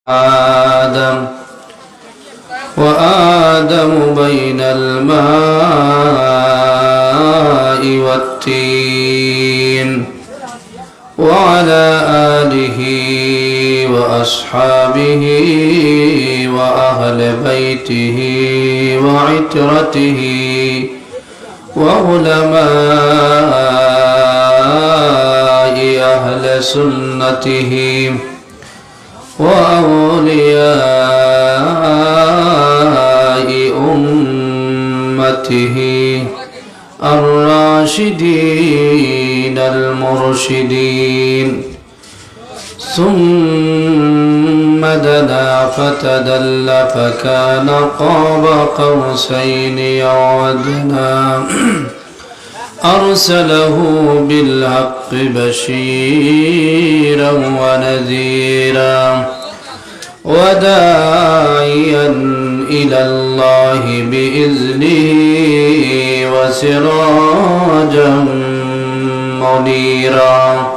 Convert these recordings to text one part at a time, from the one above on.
آدم وآدم بين الماء والتين وعلى آله وأصحابه وأهل بيته وعترته وعلماء أهل سنته وأولياء أمته الراشدين المرشدين ثم دنا فتدلى فكان قاب قوسين أو أدنى أرسله بالحق بشيرا ونذيرا وداعيا إلى الله بإذنه وسراجا منيرا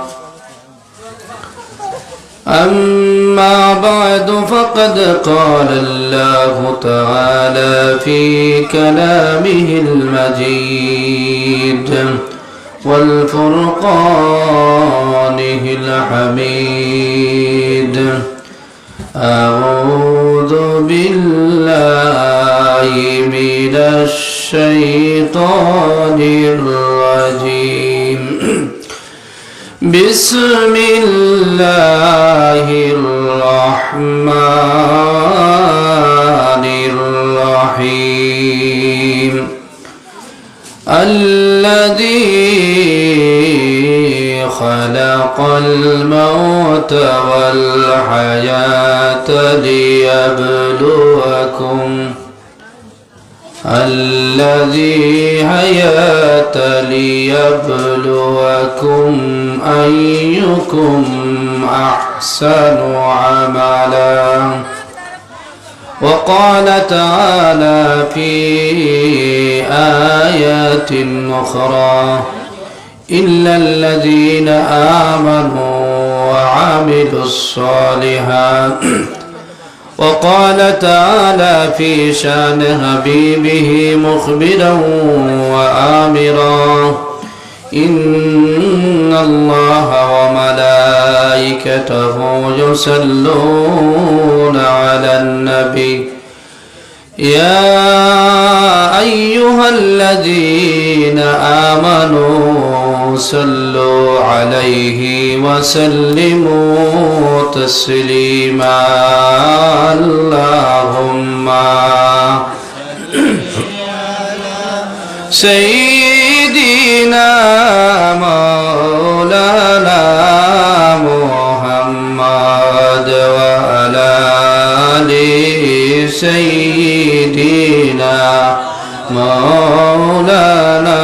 أما بعد فقد قال الله تعالى في كلامه المجيد والفرقانه الحميد أعوذ بالله من الشيطان الرجيم بسم الله الرحمن الرحيم الذي خلق الموت والحياة ليبلوكم أيكم أحسن عملا وقال تعالى في آيات أخرى إلا الذين آمنوا وعملوا الصالحات وقال تعالى في شان حبيبه مخبرا وآمرا إن الله وملائكته يصلون على النبي يا أيها الذين آمنوا صلوا عليه وسلموا تسليما اللهم سيدنا مولانا محمد وعلى آل سيدنا مولانا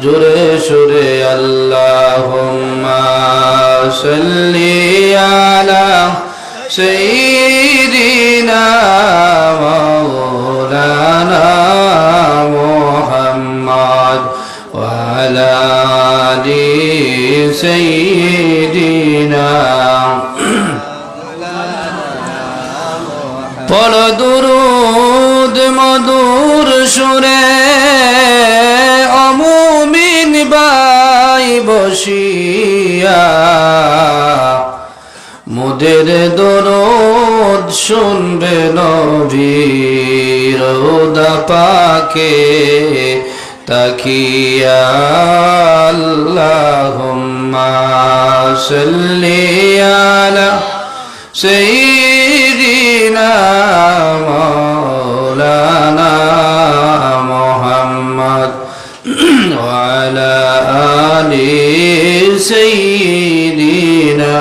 جري شري اللهم صل على سيدنا مولانا محمد وعلى آل سيدنا পড় দুরুদ মধুর সুরে অমুমিন ভাই বসিয়া মোদের দরুদ শুনবে নবীর রোদা পাকে তাকিয়া আল্লাহুম্মা সাল্লি আলা سيدنا مولانا محمد وعلى آل سيدنا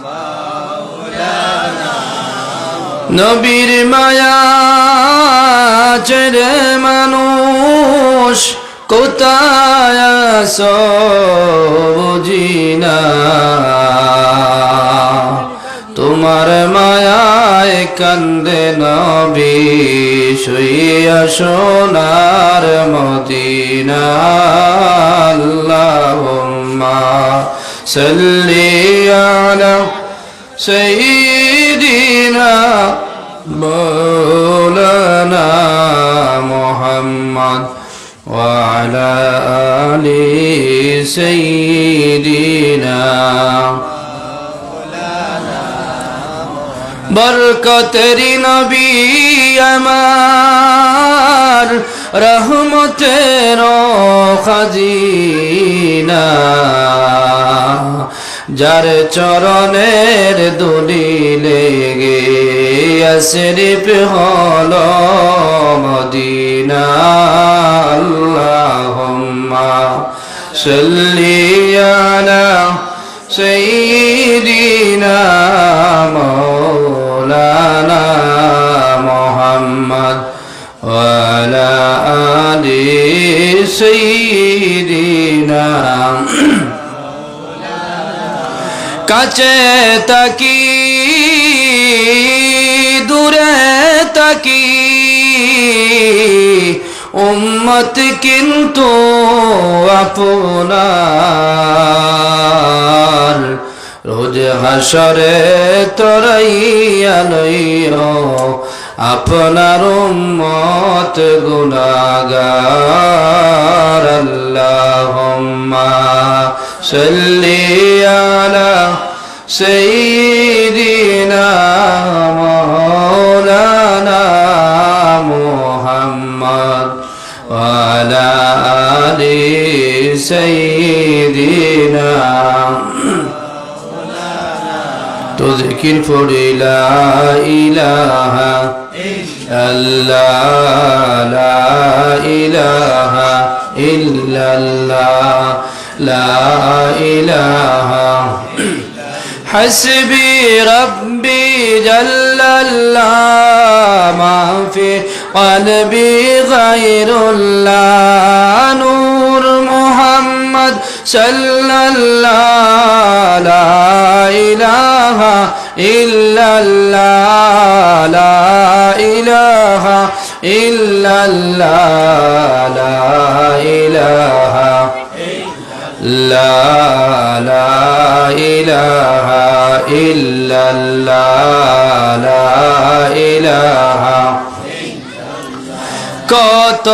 مولانا নবীর মায়া ছেড়ে মানুষ কোথায় আছো বুঝিনা তোমার মায়ায় কান্দে নবী শুইয়া সোনার মদিনা আল্লাহুম্মা সাল্লি আলা سيدنا مولانا محمد وعلى آل سيدنا বরকতেরি নবী আমার রহমতের খাজিনা যার চরণের দুলি লেগে শরীফ হলো মদিনা আল্লাহুম্মা সাল্লি আলা সাইয়্যিদিনা মাওলানা মুহাম্মদ ওয়া আলা আলি সাইয়্যিদিনা কাছে তাকি দূরে তাকি উম্মত কিন্তু আপনার রোজ হাসরে তরাইয়া লইও আপনার উম্মত গুনাহগার আল্লাহুম্মা সাল্লি আলা সাইয়্যিদিনা মাওলানা মুহাম্মদ ওয়া আলা আলি সাইয়্যিদিনা তো জিকির পড়ি লা ইলাহা ইল্লাল্লাহ লা ইলাহা ইল্লাল্লাহ লা ইলাহা حسبي ربي جل الله ما في قلبي غير الله نور محمد صلى الله لا إله إلا الله لا إله إلا الله لا إله لا لا إله إلا الله لا إله কত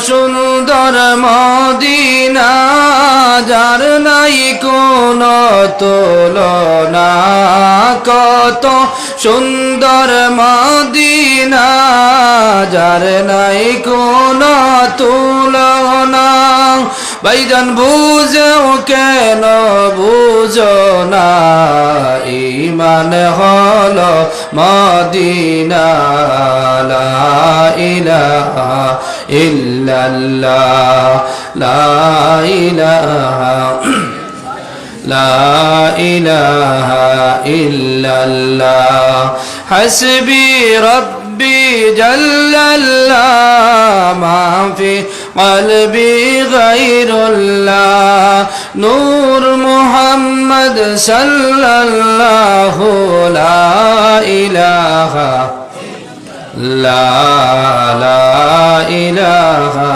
সুন্দর মদিনা যার নাই কোনো তুলনা কত সুন্দর মদিনা যার নাই কোনো তুলনা ভাইজান বুঝেও কেন বুঝো না ঈমান হলো মদিনা লা ইলাহা ইল্লাল্লাহ লা ইলাহা লা ইলাহা ইল্লাল্লাহ হাসবি রব্বি জাল্লাল্লাহ মা ফি কলবি গায়রুল্লাহ নূর মুহাম্মদ সাল্লাল্লাহু লা ইলাহা লা লা ইলাহা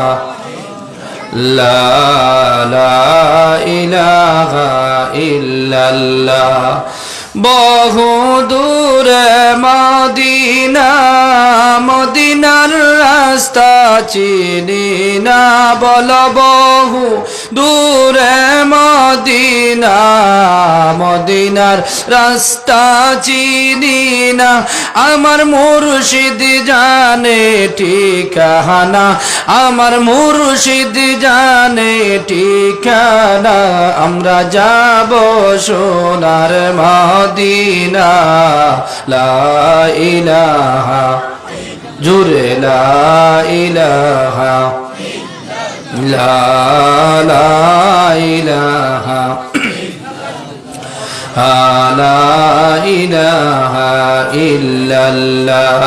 লা লা ইলাহা ইল্লাল্লাহ বহু দূরে মদিনা মদিনার রাস্তা চিনি না বল বহু দূরে মদিনা মদিনার রাস্তা চিনি না আমার মুর্শিদ জানে ঠিকানা আমার মুর্শিদ জানে ঠিকানা আমরা যাব সোনার মদিনা লা ইলাহা জুরে লা ইলাহা লা লা ইলাহা লা ইলাহা ইল্লাল্লাহ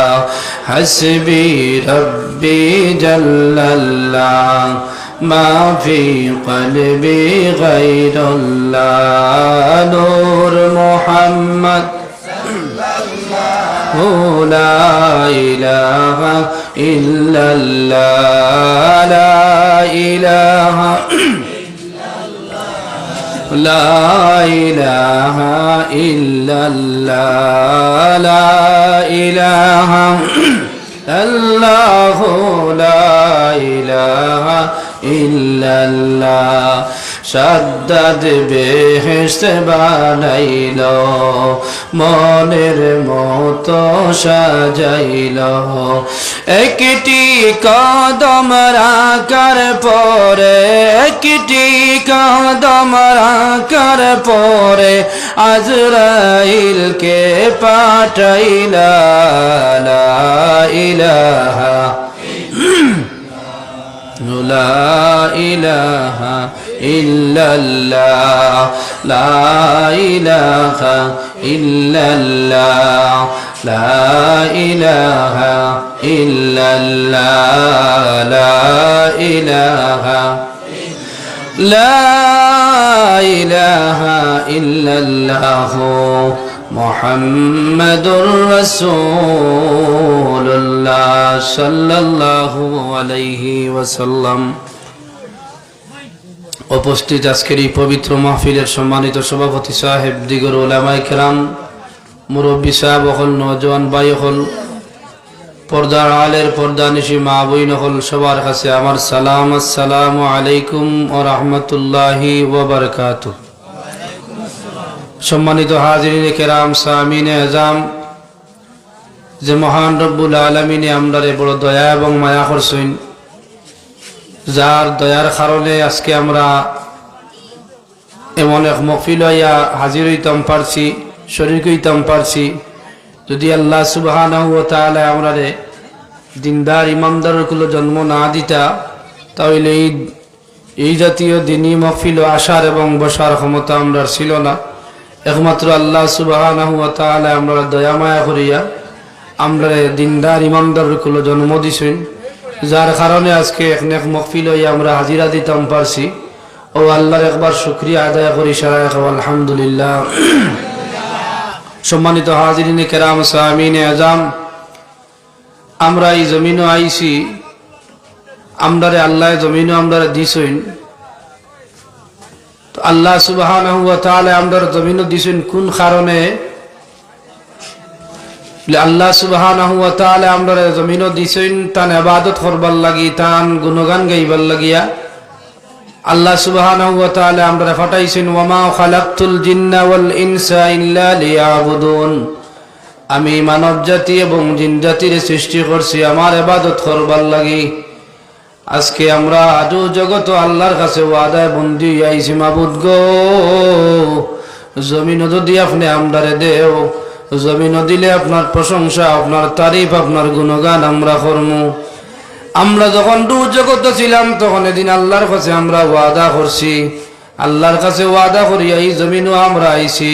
হাসবি রব্বি জাল্লাল্লাহ ما في قلبي غير الله نور محمد لا إله إلا الله لا إله লা ইলাহা ইল্লাল্লাহ লা ইলাহা ইল্লাল্লাহু লা ইলাহা ইল্লাল্লাহ সাদ্দাদ বেহেশত বানাইল মনের মতো সাজাইল একটি কদম রাখার পরে একটি কদম রাখার পরে আজরাইলকে পাঠাইলা লা ইলাহা লা ইলাহা ইল্লাল্লাহ লা ইলাহা ইল্লাল্লাহ লা ইলাহা ইল্লাল্লাহ লা ইলাহা লা ইলাহা ইল্লাল্লাহ মুহাম্মাদুর রাসূলুল্লাহ সাল্লাল্লাহু আলাইহি ওয়াসাল্লাম। উপস্থিত আজকের এই পবিত্র মাহফিলের সম্মানিত সভাপতি সাহেব, দিগর উলামায়ে কেরাম, মুরব্বী সাহেব হল, নওজোয়ান ভাই হল, পর্দার আলের পর্দানিশী মা বোন হল, সবার কাছে আমার সালাম। আসসালামু আলাইকুম ওয়া রাহমাতুল্লাহি ওয়া বারাকাতুহু। সম্মানিত হাজিরিনে কেরাম, সামিনে আযাম, যে মহান রব্বুল আলামিনে আমরারে বড় দয়া এবং মায়া করছেন, যার দয়ার কারণে আজকে আমরা এমন এক মহফিল হইয়া হাজির হইতাম পারছি, শরীক হইতাম পারছি। যদি আল্লাহ সুবহানাহু ওয়া তাআলা আমরারে দিনদার ইমানদারের কুলো জন্ম না দিতা, তাহলে এই জাতীয় দিনী মহফিল আসার এবং বসার ক্ষমতা আমরা ছিল না। একমাত্র আল্লাহ সুবহানাহু ওয়া তাআলা আমরা দয়া মায়া করিয়া আমরা দিনদার ইমানদারের কুলো জন্ম দিছেন, যার কারণে আজকে এক নেক মহফিল হইয়া আমরা হাজিরা দিতাম পারছি। ও আল্লাহর একবার শুকরিয়া আদায় করি, সারা আলহামদুলিল্লাহ। সম্মানিত হাজিরিনে কেরাম, সামিনে আযাম, আমরা এই জমিনও আইছি, আমরারে আল্লাহ জমিনও আমরা দিছেন। তো আল্লাহ সুবহানাহু ওয়া তাআলা আমরা জমিনও দিছেন কোন কারণে? আল্লাহ সুবহানাহু ওয়া তাআলা আমরা জমিনও দিছেন তান ইবাদত করবার লাগি, তান গুণগান গাইবার লাগিয়া। আল্লাহ সুবহানাহু ওয়া তাআলা আমরা পাঠাইছেন, ওয়া মা খালাকতুল জিন্না ওয়াল ইনসা ইল্লা লিয়াবুদুন, আমি মানব জাতি এবং জিন জাতির সৃষ্টি করছি আমার ইবাদত করবার লাগি। আজকে আমরা আজও জগত আল্লাহর কাছে ওয়াদায় বন্দি আইছি, মাবুদ গো জমিন যদি আপনি আমরারে দেও, জমিন দিলে আপনার প্রশংসা, আপনার তারিফ, আপনার গুণগান আমরা করমু। আমরা যখন দু জগত ছিলাম তখন এদিন আল্লাহর কাছে আমরা ওয়াদা করছি, আল্লাহর কাছে ওয়াদা করিয়া এই জমিনও আমরা আইছি।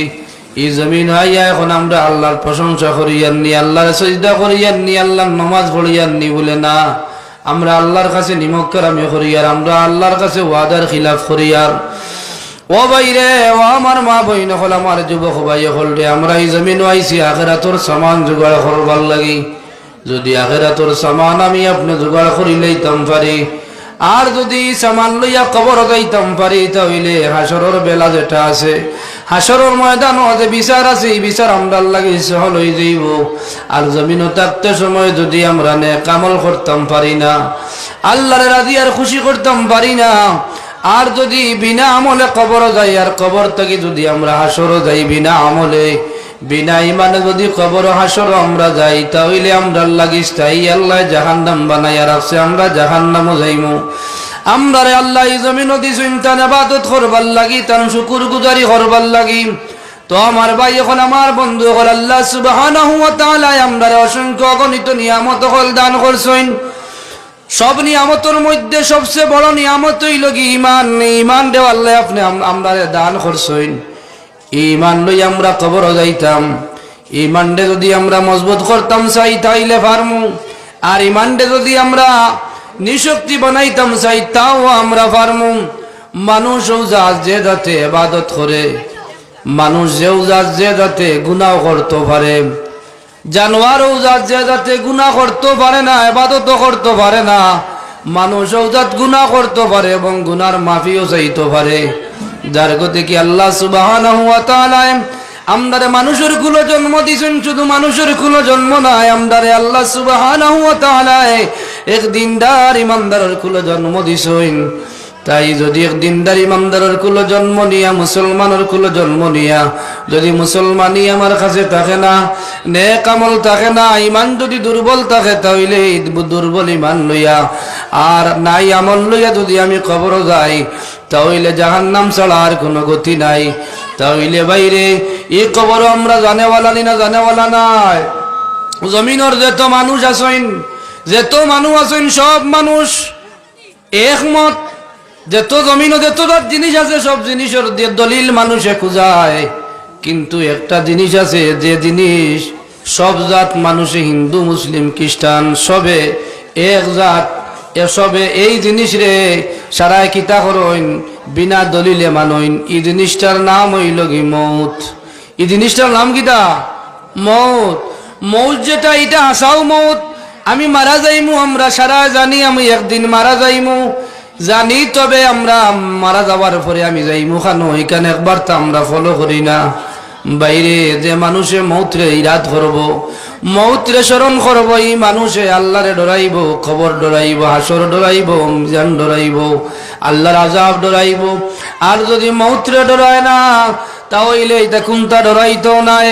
এই জমিন আইয়া এখন আমরা আল্লাহর প্রশংসা করিয়াননি, আল্লাহর সিজদা করিয়াননি, আল্লাহর নামাজ পড়িয়াননি বলে না, আমরা আল্লাহর কাছে নিমক্কারামি করিয়ার, আমরা আল্লাহর কাছে ওয়াদার খিলাফ করিয়ার। ও ভাইরে, ও আমার মা বইন হল, আমার যুবক ভাই হল রে, আমরা এই জমিন আইছি আখিরাতর সামান জোগাড় করবার লাগি। যদি আখিরাতর সামান আমি আপনি জোগাড় করি লইতাম পারি, আর যদি সামান লইয়া কবর যাইতাম পারি, তাহলে হাসরের বেলা যেটা আছে, হাসরের ময়দান যে বিচার আছে, এই বিচার আমরা লাগি সহল হয়ে যাইব। আর জমিন থাকতে সময় যদি আমরা নেক আমল করতাম পারি না, আল্লাহর রাজি আর খুশি করতাম পারি না, আর যদি বিনা আমলে কবর যাই, আর কবর থেকে যদি আমরা হাসর যাই বিনা আমলে, বিনা ইমানে যদি কবর হাসর আমরা যাই, তাহলে আমরা লাগিস তাই আল্লাহ জাহান্নাম বানাইয়া রাখছে, আমরা জাহান্নামও যাইমু। আমরা আল্লাহ এই জমিনও দিছেন তান ইবাদত করবার লাগি, তান শুকর গুজারি করবার লাগি। তো আমার ভাই এখন আমার বন্ধু হল, আল্লাহ সুবহানাহু ওয়া তাআলা আমরা অসংখ্য অগণিত নিয়ামত হল দান করছেন। সব নিয়ামতের মধ্যে সবচেয়ে বড় নিয়ামত হইল কি ঈমান। ঈমান দেওয়া আল্লাহ আপনি আমরা দান করছেন। ঈমান লই আমরা কবর যাইতাম, ঈমানটা যদি আমরা মজবুত করতাম চাই তাইলে পারমু, আর ঈমানটা যদি আমরা নিশক্তি বানাইতাম চাই তাও আমরা পারমু। মানুষও যে যাতে ইবাদত করে, মানুষ যেও যে যাতে গুনাহ করতে পারে, জানোয়ারও যে যাতে গুনাহ করতে পারে না, ইবাদতও করতে পারে না, মানুষও যাত গুনাহ করতে পারে এবং গুনার মাফিও চাইতে পারে। যার গতি কি আল্লাহ সুবহানাহু ওয়া তাআলা আমদারে মানুষের কুলো জন্ম দিছেন। শুধু মানুষের কুলো জন্ম নয়, আমদারে আল্লাহ সুবহানাহু ওয়া তাআলা এক দিনদার ইমানদারের কুলো জন্ম দিছেন। তাই যদি এক দিনদার ইমানদারের কুলো জন্ম নিয়া, মুসলমানের কুলো জন্ম নিয়া যদি মুসলমানই আমার কাছে থাকে না, নেক আমল থাকে না, ইমান যদি দুর্বল থাকে, তাহলে দুর্বল ইমান লইয়া আর নাই আমল লইয়া যদি আমি কবর যাই, তাহলে জাহান্নাম ছাড়া আর কোনো গতি নাই। তাহলে বাইরে এই কবর আমরা জানেওয়ালা নি না জানেওয়ালা নাই। জমিনের যত মানুষ আছেন, যত মানুষ আছেন, সব মানুষ একমত, যত জমিন যত জিনিস আছে, সব জিনিসের দলিল মানুষে খুঁজায়। কিন্তু একটা জিনিস আছে, যে জিনিস সব জাত মানুষে, হিন্দু মুসলিম খ্রিস্টান সবে এক জাত, এসবে এই জিনিস রে সারায় কিতা করইন, বিনা দলিলে মানইন। এই জিনিসটার নাম হইল কি মৌত। এই জিনিসটার নাম কিতা? মৌত। মৌত যেটা, এটা আসাও মৌত। আমি মারা যাইমু, আমরা সারা জানি আমি একদিন মারা যাইমু, জানি, তবে আমরা মারা যাওয়ার পরে আমি যাইমু খানো, এখানে একবার তো আমরা ফলো করি না। বাইরে যে মানুষে মৌতরে ইরাদ করব, মৌতরে স্মরণ করব, এই মানুষে আল্লাহরে ডরাইব, খবর ডরাইব, হাসর ডরাইব, মিজান ডরাইব, আল্লাহর আযাব ডরাইব। আর যদি মৌতরে ডরায় না, তাহলে এটা কোনটা ডরাইতো নাই।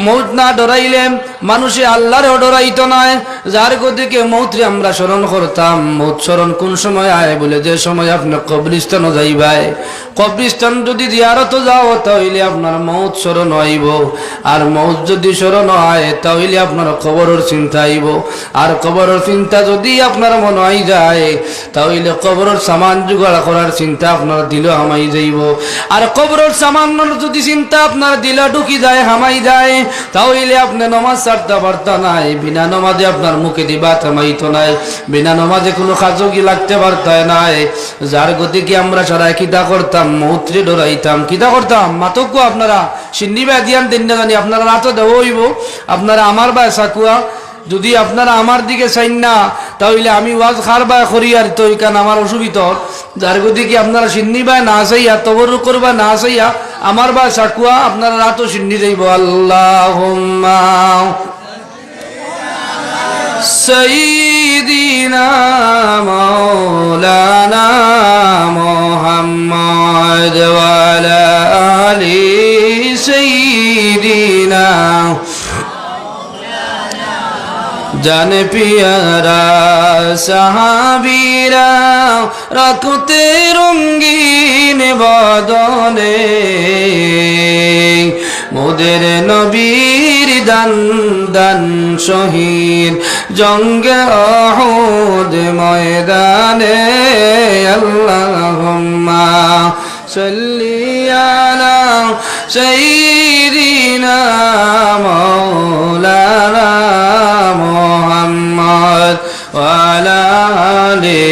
মৌত না ডরাইলে মানুষে আল্লাহরও ডরাইতো নাই। যার গতিকে মৌতরে আমরা স্মরণ করতাম। মৌত স্মরণ কোন সময় আয় বলে, যে সময় আপনি কবরিস্তানও যাইবাই। কবরিস্তান যদি জিয়ারত যাও, তাহলে আপনার মৌত স্মরণ আইব। আর মৌত যদি স্মরণ হয়, তাহলে আপনার কবরের চিন্তা আইব। আর কবরের চিন্তা যদি আপনার মনে হয় যায়, তাহলে কবরের সামান জোগাড় করার চিন্তা আপনার দিল হামাই যাইব। আর কবরের সামানের যদি চিন্তা আপনার দিল ঢুকি যায়, হামাই যায়, তাহলে আপনি নমাজ ছাড়তে পারত নাই। বিনা নমাজে আপনার মুখে দিবা থামাইত নাই, বিনা নমাজে কোনো কাজও লাগতে পারত নাই। যার গতিকে আমরা সারা কিতা করতাম, মৌত্রে ডরাইতাম। কিতা করতাম? মাতকু আপনারা সিন্নি বা দিয়ান দিন না জানি, আপনারা না তো দেব হইব, আপনারা আমার বা সাকুয়া। যদি আপনারা আমার দিকে চাইন না, তাহলে আমি ওয়াজ খার বা করি, আর তো এখানে আমার অসুবিধা। যার গতিকে আপনারা সিন্নি বা না চাইয়া, তবরু করবা না চাইয়া, আমার বা সাকুয়া, আপনারা রাতো সিন্নি যাইব। আল্লাহুম্মা সাইয়্যিদিনা মাওলানা মুহাম্মদ ওয়া আলা আলি সাইয়্যিদিনা জানে পিয়ারা সাহাবীরা রাখতে রঙ্গিন বদনে, মোদের নবীর দান দান শহীদ জঙ্গে উহুদ ময়দানে। আল্লাহুম্মা সাল্লি আলা সাইয়্যিদিনা মাওলানা মুহাম্মদ ওয়া আলা আলি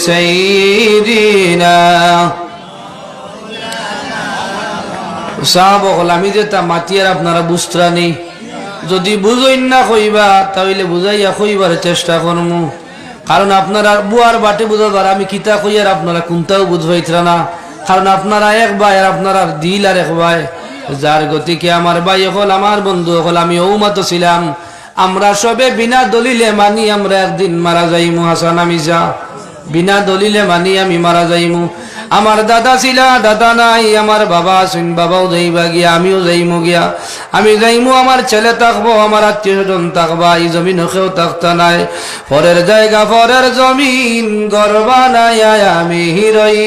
সাইয়্যিদিনা। সাহাবা হল, আমি যেটা মাতিয়ার আপনারা বুঝতানি, যদি বুঝইন না কইবা, তাহলে বুঝাইয়া কইবার চেষ্টা করমু। কারণ আপনারা বুয়ার বাটে বুঝাবার, আমি কিতা কই আর আপনারা কোনটাও বুঝবাইতরা না। কারণ আপনারা এক ভাই, আর আপনারা দিল আর এক ভাই। যার গতিকে আমার ভাই হল, আমার বন্ধু হল, আমি ঔমত ছিলাম, আমরা সবে বিনা দলিলে মানি আমরা একদিন মারা যাইমু। হাসান আমি যা বিনা দলিলে মানি আমি মারা যাইমু। আমার দাদা ছিলা, দাদা নাই, আমার বাবা আছেন, বাবাও যাইবা গিয়া, আমিও যাইমু গিয়া। আমি যাইমু, আমার ছেলে থাকবো, আমার আত্মীয় স্বজন থাকবা, এই জমিন কেউ থাকতা নাই। পরের জায়গা পরের জমিন গর্বা নাই আমি হিরই,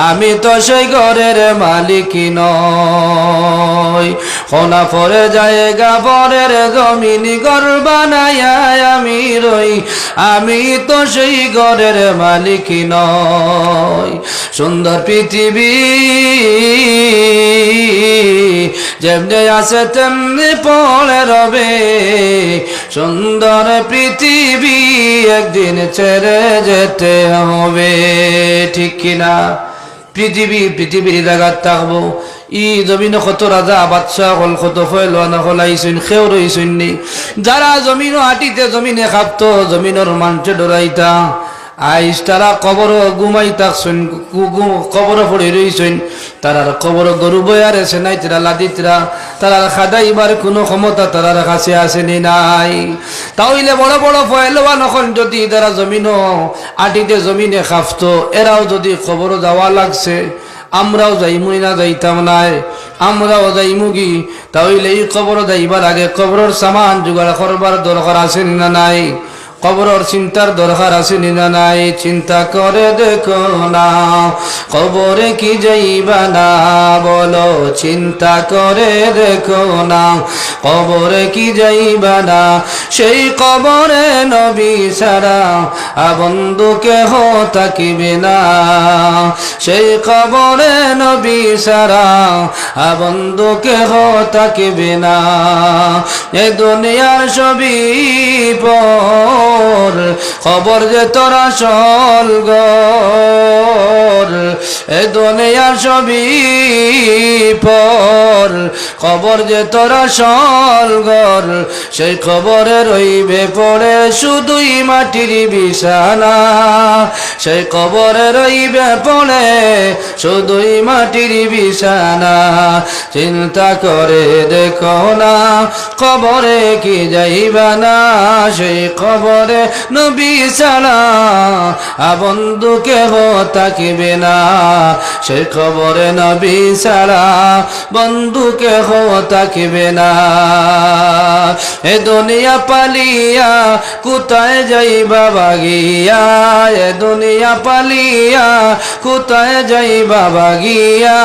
আমি তো সেই ঘরের মালিক নই। কোনা পরের জায়গা পরের জমিন গর্বা নাই আমি রই, আমি তো সেই ঘরের মালিক নয়। সুন্দর পৃথিবী যেমনি আছে তেমনি পড়ে রবে, সুন্দর পৃথিবী একদিন ছেড়ে যেতে হবে, ঠিক কিনা? পৃথিবীর জায়গায় থাকবো। ই জমিন কত রাজা বাদশাহ হল, কত ফয়লানা হলাইছেন, খেও রইছেন নি। যারা জমিনও হাঁটিতে জমিনে খাপতো, জমিনের মানুষে ডরাইতা। আইস তারা কবর ঘুমাই থাকছেন, কবর পড়ে রইছেন, তারার কবর গরু বয়ার আছে নাই, তারা লাদিতরা তারার খাদাইবার কোনো ক্ষমতা তারার কাছে আসেনি নাই। তাহলে বড় বড় পয়লওয়ান এখন যদি তারা জমিন আটিতে জমিনে খাফতো, এরাও যদি কবর যাওয়া লাগছে, আমরাও যাইমুই না যাইতাম নাই, আমরাও যাইমুগি। তাহলে এই কবর যাইবার আগে কবরের সামান জোগাড় করবার দরকার আছে না নাই? কবরের চিন্তার দরকার আছে না নাই? চিন্তা করে দেখো না কবরে কি যাইবা না, বলো চিন্তা করে দেখো না কবরে কি যাইবা না। সেই কবরে নবী ছাড়া বন্ধু কেহ থাকিবে না, সেই কবরে নবী ছাড়া বন্ধু কেহ থাকিবে না। এ দুনিয়ার ছবি পর খবর যে তোরা আসল ঘর, এ দুনিয়ার ছবি পর খবর যে তোরা আসল ঘর। সেই খবরে রইবে পড়ে শুধুই মাটির বিছানা, সেই কবরে রইবে পড়ে শুধুই মাটির বিছানা। চিন্তা করে দেখো না কবরে কি যাইবা না, সেই কবরে নবী ছাড়া বন্ধু কেহ থাকিবে না, সেই কবরে নবী ছাড়া বন্ধু কেহ থাকিবে না। এ দুনিয়া পালিয়া কোথায় যাইবা বাগিয়া, এ দুনিয়া পালিয়া কোথায় যাইবা বাগিয়া।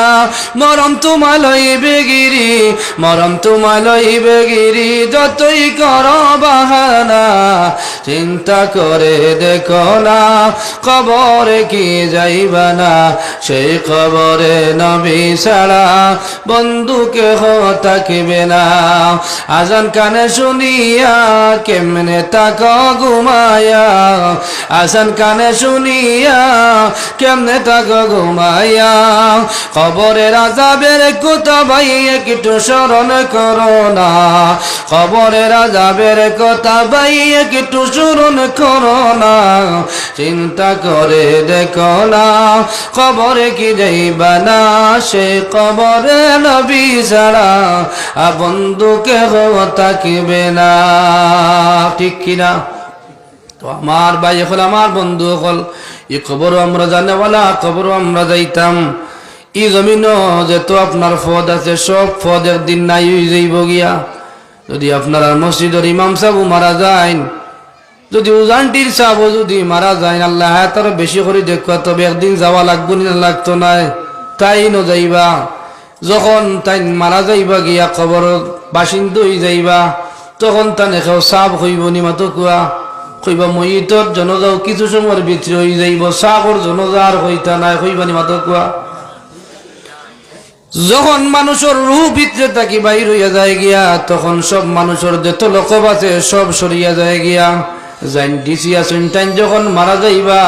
মরম তোমা লইবে গিরি, মরম তোমা লইবে গিরি, যতই করো বাহানা। চিন্তা করে দেখো না কবরে কি যাইবা না, সেই কবরে নবী ছাড়া বন্ধু কেহ থাকিবে না। আজান কানে শুনিয়া কেমনে তাক ঘুমায়া, আজান কানে শুনিয়া কেমনে তাক ঘুমায়া। কবরের আযাবের কথা ভাই একটু স্মরণ করো না, কবরের আযাবের কথা ভাই একটু স্মরণ করো না। চিন্তা করে দেখো না কবরে কি যাইবা না, সে কবরে নবী ছাড়া বন্ধু কেহ থাকিবে না। ঠিক কিনা? তো আমার ভাই হল, আমার বন্ধু হল, এই খবরও আমরা জানেওয়ালা, খবরও আমরা যাইতাম। ই জমিন যেত আপনার পদ আছে, সব পদ একদিন নাই হয়ে যাইব গিয়া। যদি আপনার মসজিদের ইমাম সাহেব মারা যায়, যদি উজানটির সাহেব যদি মারা যায়, আল্লাহ তার বেশি করে দেখবা, তবে একদিন যাওয়া লাগবো না লাগতো নাই? তাই ন যাইবা, যখন তাই মারা যাইবা গিয়া কবর বাসিন্দা হয়ে যাইবা, তখন তানে কেউ সাপ হইব নি মাতো কুয়া কইবা মইতর জনজাও কিছু সময়ের ভিতরে হয়ে যাইব, সাপর জনজা আর হইতা নাই হইবা নি মাতো কুয়া। যখন মানুষের রূহ ভিতরে থাকি বাইর হইয়া যায় গিয়া, তখন সব মানুষের যত লকব আছে সব সরিয়া যায় গিয়া। যাইন ডিসি আসুন তাইন যখন মারা যাইবা,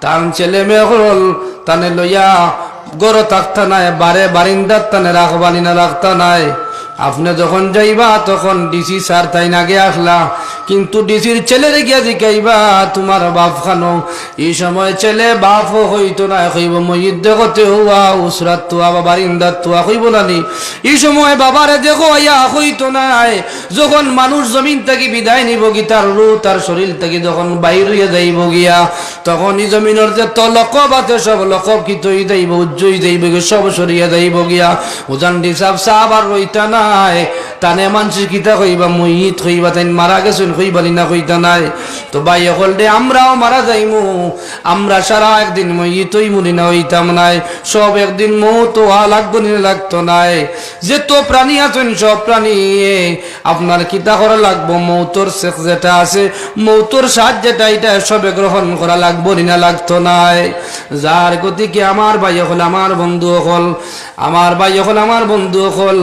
তার ছেলে মেয়ে হল তানে লইয়া গড় থাকতা নাই, বারে বারিন্দার তানে রাখবানি না রাখতা নাই। আপনি যখন যাইবা তখন ডিসি স্যার তাই আগে আসলা, কিন্তু ডিসির ছেলেরে গিয়া জিকাইবা তোমার বাপ খানো। এই সময় ছেলে বাপ হইতো না, কইব মসজিদ দেখতে হুয়া উসরাত তুয়া বা বারিন্দার তুয়া কইব নানি। এই সময় বাবারে দেখো ইয়া হইতো নাই। যখন মানুষ জমিন থেকে বিদায় নিব গি, তার রূহ তার শরীর থেকে যখন বাইর হইয়া যাইব গিয়া, তখন এই জমিনের যে লকব আছে সব লকব কি তৈ যাইব, উজ্জই যাইব গিয়া, সব সরিয়া যাইব গিয়া। উজান ডিসাব সাহাব আর রইতা না, তানে মানুষ কিতা কইবা মহিত কইবা, তাই মারা গেছেন কইবালি না কইতা নাই। তো ভাই হল দে আমরাও মারা যাইমু, আমরা সারা একদিন মহিত হইমুনি না হইতাম নাই, সব একদিন মৌত হওয়া লাগবো নি লাগতো নাই। যে তো প্রাণী আছেন সব প্রাণী আপনার কিতা করা লাগবো, মৌতর শেখ যেটা আছে, মৌতর সাজ যেটা, এটা সবে গ্রহণ করা লাগবো নি না লাগতো নাই। যার গতিকে আমার ভাই হল, আমার বন্ধু হল, আমার ভাই হল, আমার বন্ধু হল,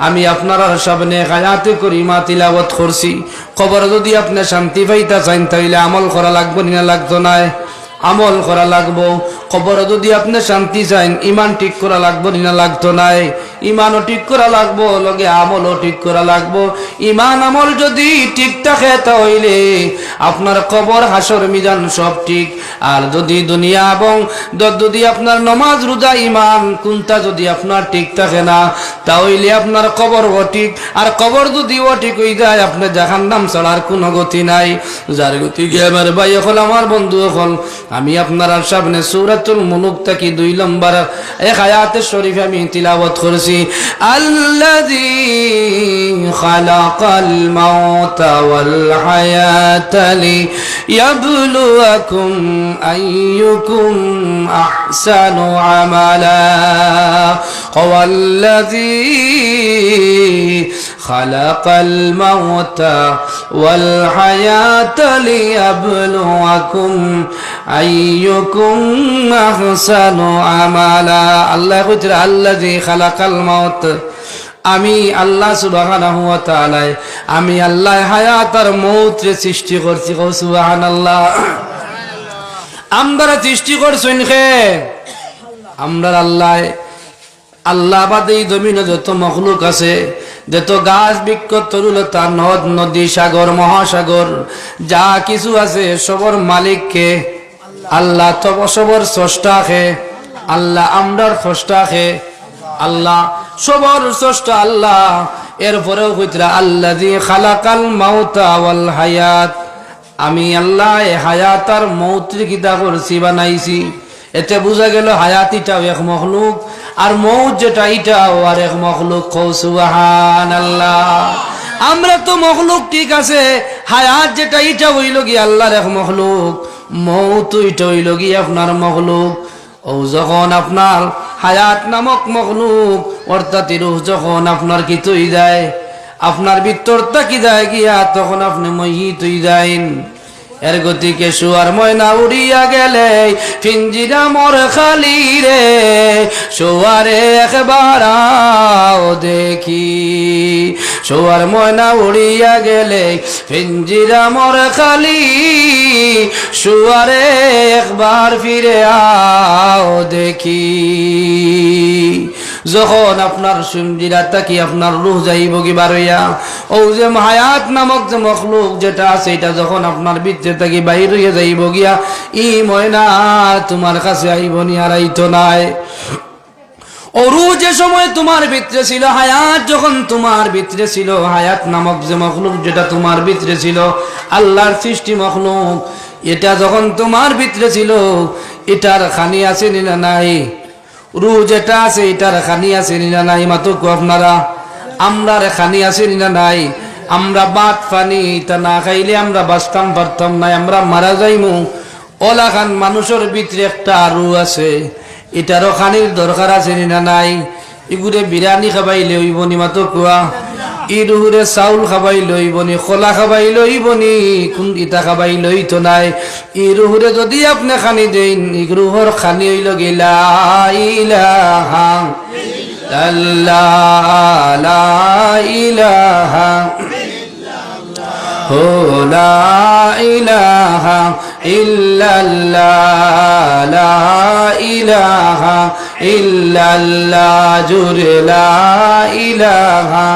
আমি আপনার সামনে হায়াতে করিমা তিলাওয়াত করছি। খবর যদি আপনি শান্তি পাইতা চান তাইলে আমল করা লাগবো না লাগতো নাই? আমল করা লাগবো। কবর যদি আপনি শান্তি চান ইমান ঠিক করা লাগবো না লাগতো নাই? ইমানও ঠিক করা লাগবো, লগে আমলও ঠিক করা লাগবো। ইমান আমল যদি ঠিক থাকে তাহলে আপনার কবর হাসর মিজান সব ঠিক। আর যদি দুনিয়া এবং যদি আপনার নমাজ রোজা ইমান কোনটা যদি আপনার ঠিক থাকে না তাহলে আপনার কবরও ঠিক। আর কবর যদি ও ঠিক হয়ে যায় আপনি জাহান্নাম ছাড়ার কোনো গতি নাই। যার গতি কি আমার ভাই হল, আমার বন্ধু হল, আমি আপনার সামনে সূরাতুল মুলুক থেকে 2 নম্বর এক আয়াতে শরীফ আমি তিলাওয়াত করেছি। আল্লাযী খালাকাল মাউতা ওয়াল হায়াতা লিয়াবলুয়াকুম আইয়ুকুম আহসানু আমালা ওয়াল্লাযী খালাকাল মাউতা ওয়াল হায়াতা লিয়াবলুয়াকুম আইয়ুকুম আহসানু আমালা। আল্লাহ কইতে আল্লাযী খালাকাল মাউত, আমি আল্লাহ সুবহানাহু ওয়া তাআলা, আমি আল্লাহ হায়াত আর মৌত রে সৃষ্টি করছি। সুবহানাল্লাহ। আমরা সৃষ্টি করছেন কে? আমরা আল্লাহ। আল্লাহ বাদে এই জমিনে যত মখলুক আছে, যত গাছ বৃক্ষ তরুলতা নদ নদী সাগর মহাসাগর যা কিছু আছে সবর মালিক কে? আল্লাহ। তব সবর স্রষ্টা কে? আল্লাহ। আমরার স্রষ্টা কে? আল্লাহ। সবর স্রষ্টা আল্লাহ। এরপরেও কইতরা আল্লাযী খালাকাল মাউতা ওয়াল হায়াত, আমি আল্লাহ হায়াত আর মৌত কিতা করছি বানাইছি। এতে বোঝা গেল হায়াতিটাও এক মখলুক আর মৌত যেটা এটাও আর এক মখলুক। সুবহানাল্লাহ। আমরা তো মখলুক ঠিক আছে, হায়াত যেটা এটা হইল গিয়ে আল্লাহর এক মখলুক, মৌত এটা হইল গিয়ে আপনার মখলুক। ও যখন আপনার হায়াত নামক মখলুক অর্থাৎ রূহ যখন আপনার কি তুই যায়, আপনার ভিতরটা কি যায় গিয়া, তখন আপনি মহিত হই যাইন। এর গতিকে শুয়ার ময়না উড়িয়া গেলে পিঞ্জিরা মোর খালি রে, শুয়ারে একবার আও দেখি। শুয়ার ময়না উড়িয়া গেলে পিঞ্জিরা মোর খালি, শুয়ারে একবার ফিরে আও দেখি। যখন আপনার পিঞ্জিরাটা কি আপনার রূহ যাইব কি বারইয়া, ও যে হায়াত নামক যে মখলুক যেটা আছে এটা যখন আপনার ভিতরে থেকে বাইর হইয়া যাইব গিয়া, ই ময়না তোমার কাছে আইব নি আর আইতো নাই। ও রূহ যে সময় তোমার ভিতরে ছিল, হায়াত যখন তোমার ভিতরে ছিল, হায়াত নামক যে মখলুক যেটা তোমার ভিতরে ছিল, আল্লাহর সৃষ্টি মখলুক, এটা যখন তোমার ভিতরে ছিল, এটার খানি আছে না নাই? রূহ যেটা আছে এটার খানি আছে না নাই? মাতো আপনারা আমরার খানি আছে না নাই? আমরা বাত পানি তা না খাইলে আমরা বাঁচতাম পারতাম না, আমরা মারা যাইমু। ওলা খান মানুষের ভিতরে একটা রূহ আছে, এটারও খানির দরকার আছে না নাই? এগুলো বিরিয়ানি খাবাই লইব নি? মাতো কুয়া ই রুহুরে চাউল খাবাই লইব নি? খোলা খাবাই লইব নি? কোন ইটা খাবাই লই তো নাই। ই রুহুরে যদি আপনি খানি দেন, ই রুহর খানি হইল গিলা ইলাহা ইল্লাল্লাহ, লা ইলাহা হো, লা ইলাহা ইল্লাল্লাহ, লা ইলাহা ইল্লাল্লাহ, জুরে লা ইলাহা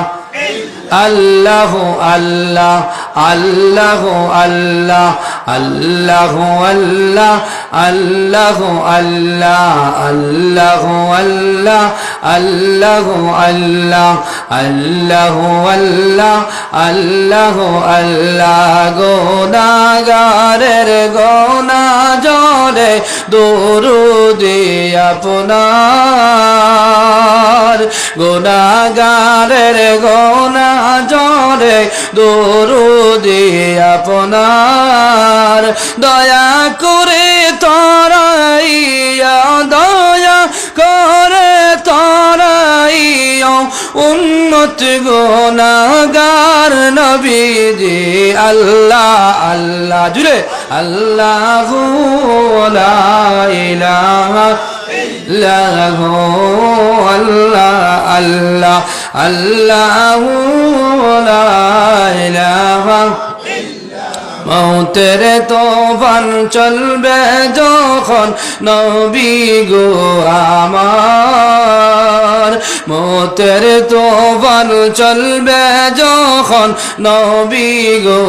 আল্লাহ আল্লাহ আল্লাহ আল্লাহ আল্লাহ আল্লাহ আল্লাহ আল্লাহ আল্লাহ আল্লাহ আল্লাহ আল্লাহ আল্লাহ আল্লাহ আল্লাহ আল্লাহ। গোনাগারের গোনা জরে দরুদে আপনার, গোনাগারের গোনা জরে দরুদে আপনার, দয়া করে তরাইয়া, দয়া করে তরাইয়া উম্মত গোনাগার নবীজি। আল্লাহ আল্লাহ জুড়ে আল্লাহু লা ইলাহা ইল্লাহু, আল্লাহ আল্লাহ আল্লাহু লা ইলাহা মৌতের তোফান চলবে যখন নবী গো আমার, মৌতের তোফান চলবে যখন নবী গো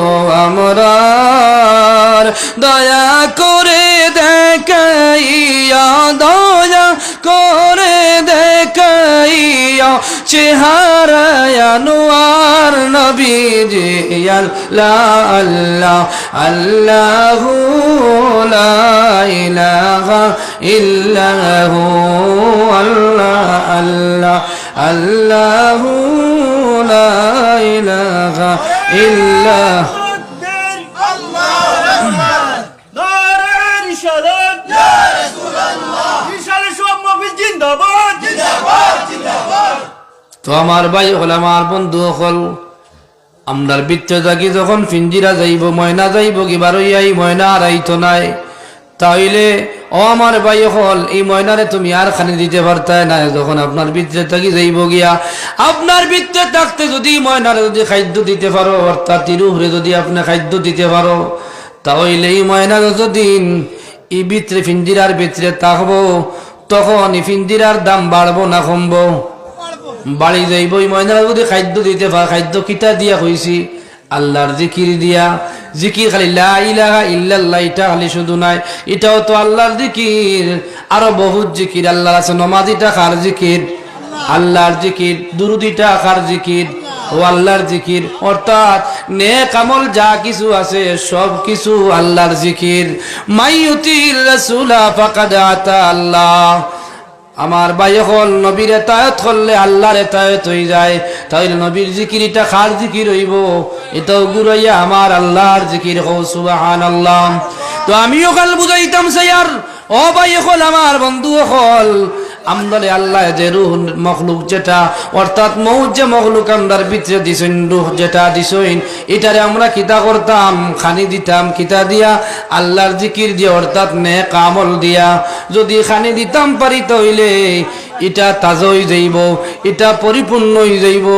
আমরার, দয়া করে দেখাইয়া, দয়া করে দেখাইয়া চেহারা আনোয়ার নবীজি আল্লাহ আল্লাহ আল্লাহু লা ইলাহা ইল্লাহু আল্লাহ আল্লাহ আল্লাহু লা ইলাহা ইল্লাহু তো আমার ভাই হল, আমার বন্ধু হল, আমরার বৃত্ত থাকি যখন ফিঞ্জিরা যাইব, ময়না যাইব কিবার হইয়াই ময়না আর আইতো নাই, তাইলে ও আমার ভাই হল এই ময়নারে তুমি আর খানি দিতে পারতাই না। যখন আপনার বৃত্তে থাকি যাইব গিয়া, আপনার বৃত্তে থাকতে যদি ময়নারে যদি খাদ্য দিতে পারো, অর্থাৎ তিরুহরে যদি আপনি খাদ্য দিতে পারো, তাহলে এই ময়না যতদিন এই ভিতরে ফিঞ্জিরার ভিতরে থাকবো, তখন এই ফিঞ্জিরার দাম বাড়বো না কমবো? বাড়ি যাইব। এই ময়নারা যদি খাদ্য দিতে পারে, খাদ্য কিতা দিয়া হইছি? আল্লাহর জিকির দিয়া। জিকির খালি লা ইলাহা ইল্লাল্লাহ এটা খালি শুধু নাই, এটাও তো আল্লাহর জিকির, আরো বহুত জিকির আল্লাহর আছে। নমাজিটা কার জিকির? আল্লাহর জিকির। দুরুদিটা কার জিকির? ও আল্লাহর জিকির। অর্থাৎ নেক আমল যা কিছু আছে সব কিছু আল্লাহর জিকির। মাইয়ুতির রাসূলা ফাকাদ আতা আল্লাহ। আমার ভাই হল নবীর এতায়াত করলে আল্লাহর এতায়াত হয়ে যায়। তাইলে নবীর জিকির এটা কার জিকির হইব? এটাও গুরাইয়া আমার আল্লাহর জিকির। হো সুবহানাল্লাহ। তো আমিও কাল বুঝাইতাম স্যার, ও ভাই হল, আমার বন্ধু হল, আমদারে আল্লাহ যে রুহ মখলুক যেটা, অর্থাৎ মৌত যে মখলুক আমদার ভিতরে দিছেন, রুহ যেটা দিছেন, এটারে আমরা কিতা করতাম? খানি দিতাম। কিতা দিয়া? আল্লাহর জিকির দিয়া, অর্থাৎ নেক আমল দিয়া। যদি খানি দিতাম পারি তাইলে এটা তাজা হয়ে যাইব, এটা পরিপূর্ণ হয়ে যাইব।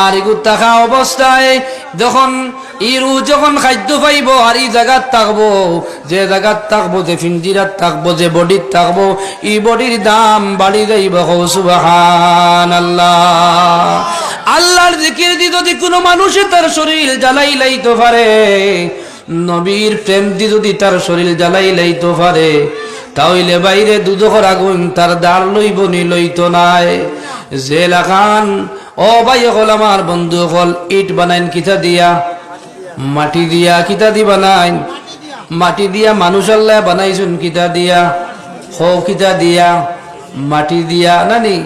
আর এগুলো থাকা অবস্থায় যখন ইরু যখন খাদ্য পাইব আর এই জায়গাত থাকবো, যে জায়গাত থাকবো, যে ফিঞ্জিরাত থাকবো, যে বডির থাকবো, এই বডির দাম বাড়ি যাইব। সুবহানাল্লাহ। আল্লাহর জিকির দি যদি কোনো মানুষে তার শরীর জ্বালাই লাইতে পারে, নবীর প্রেম দি যদি তার শরীর জ্বালাই লাইতে পারে, তাহলে বাইরে দুদকর আগুন তার দাঁড় লইব নি লইতো নাই। যে লাগান ও ভাই হল, আমার বন্ধু হল, ইট বানাইন কিতা দিয়া? মাটি দিয়া। কিতা দি বানাইন? মাটি দিয়া। মানুষ আল্লাহ বানাইছুন কিতা দিয়া? হো কিতা দিয়া? মাটি দিয়া নানি?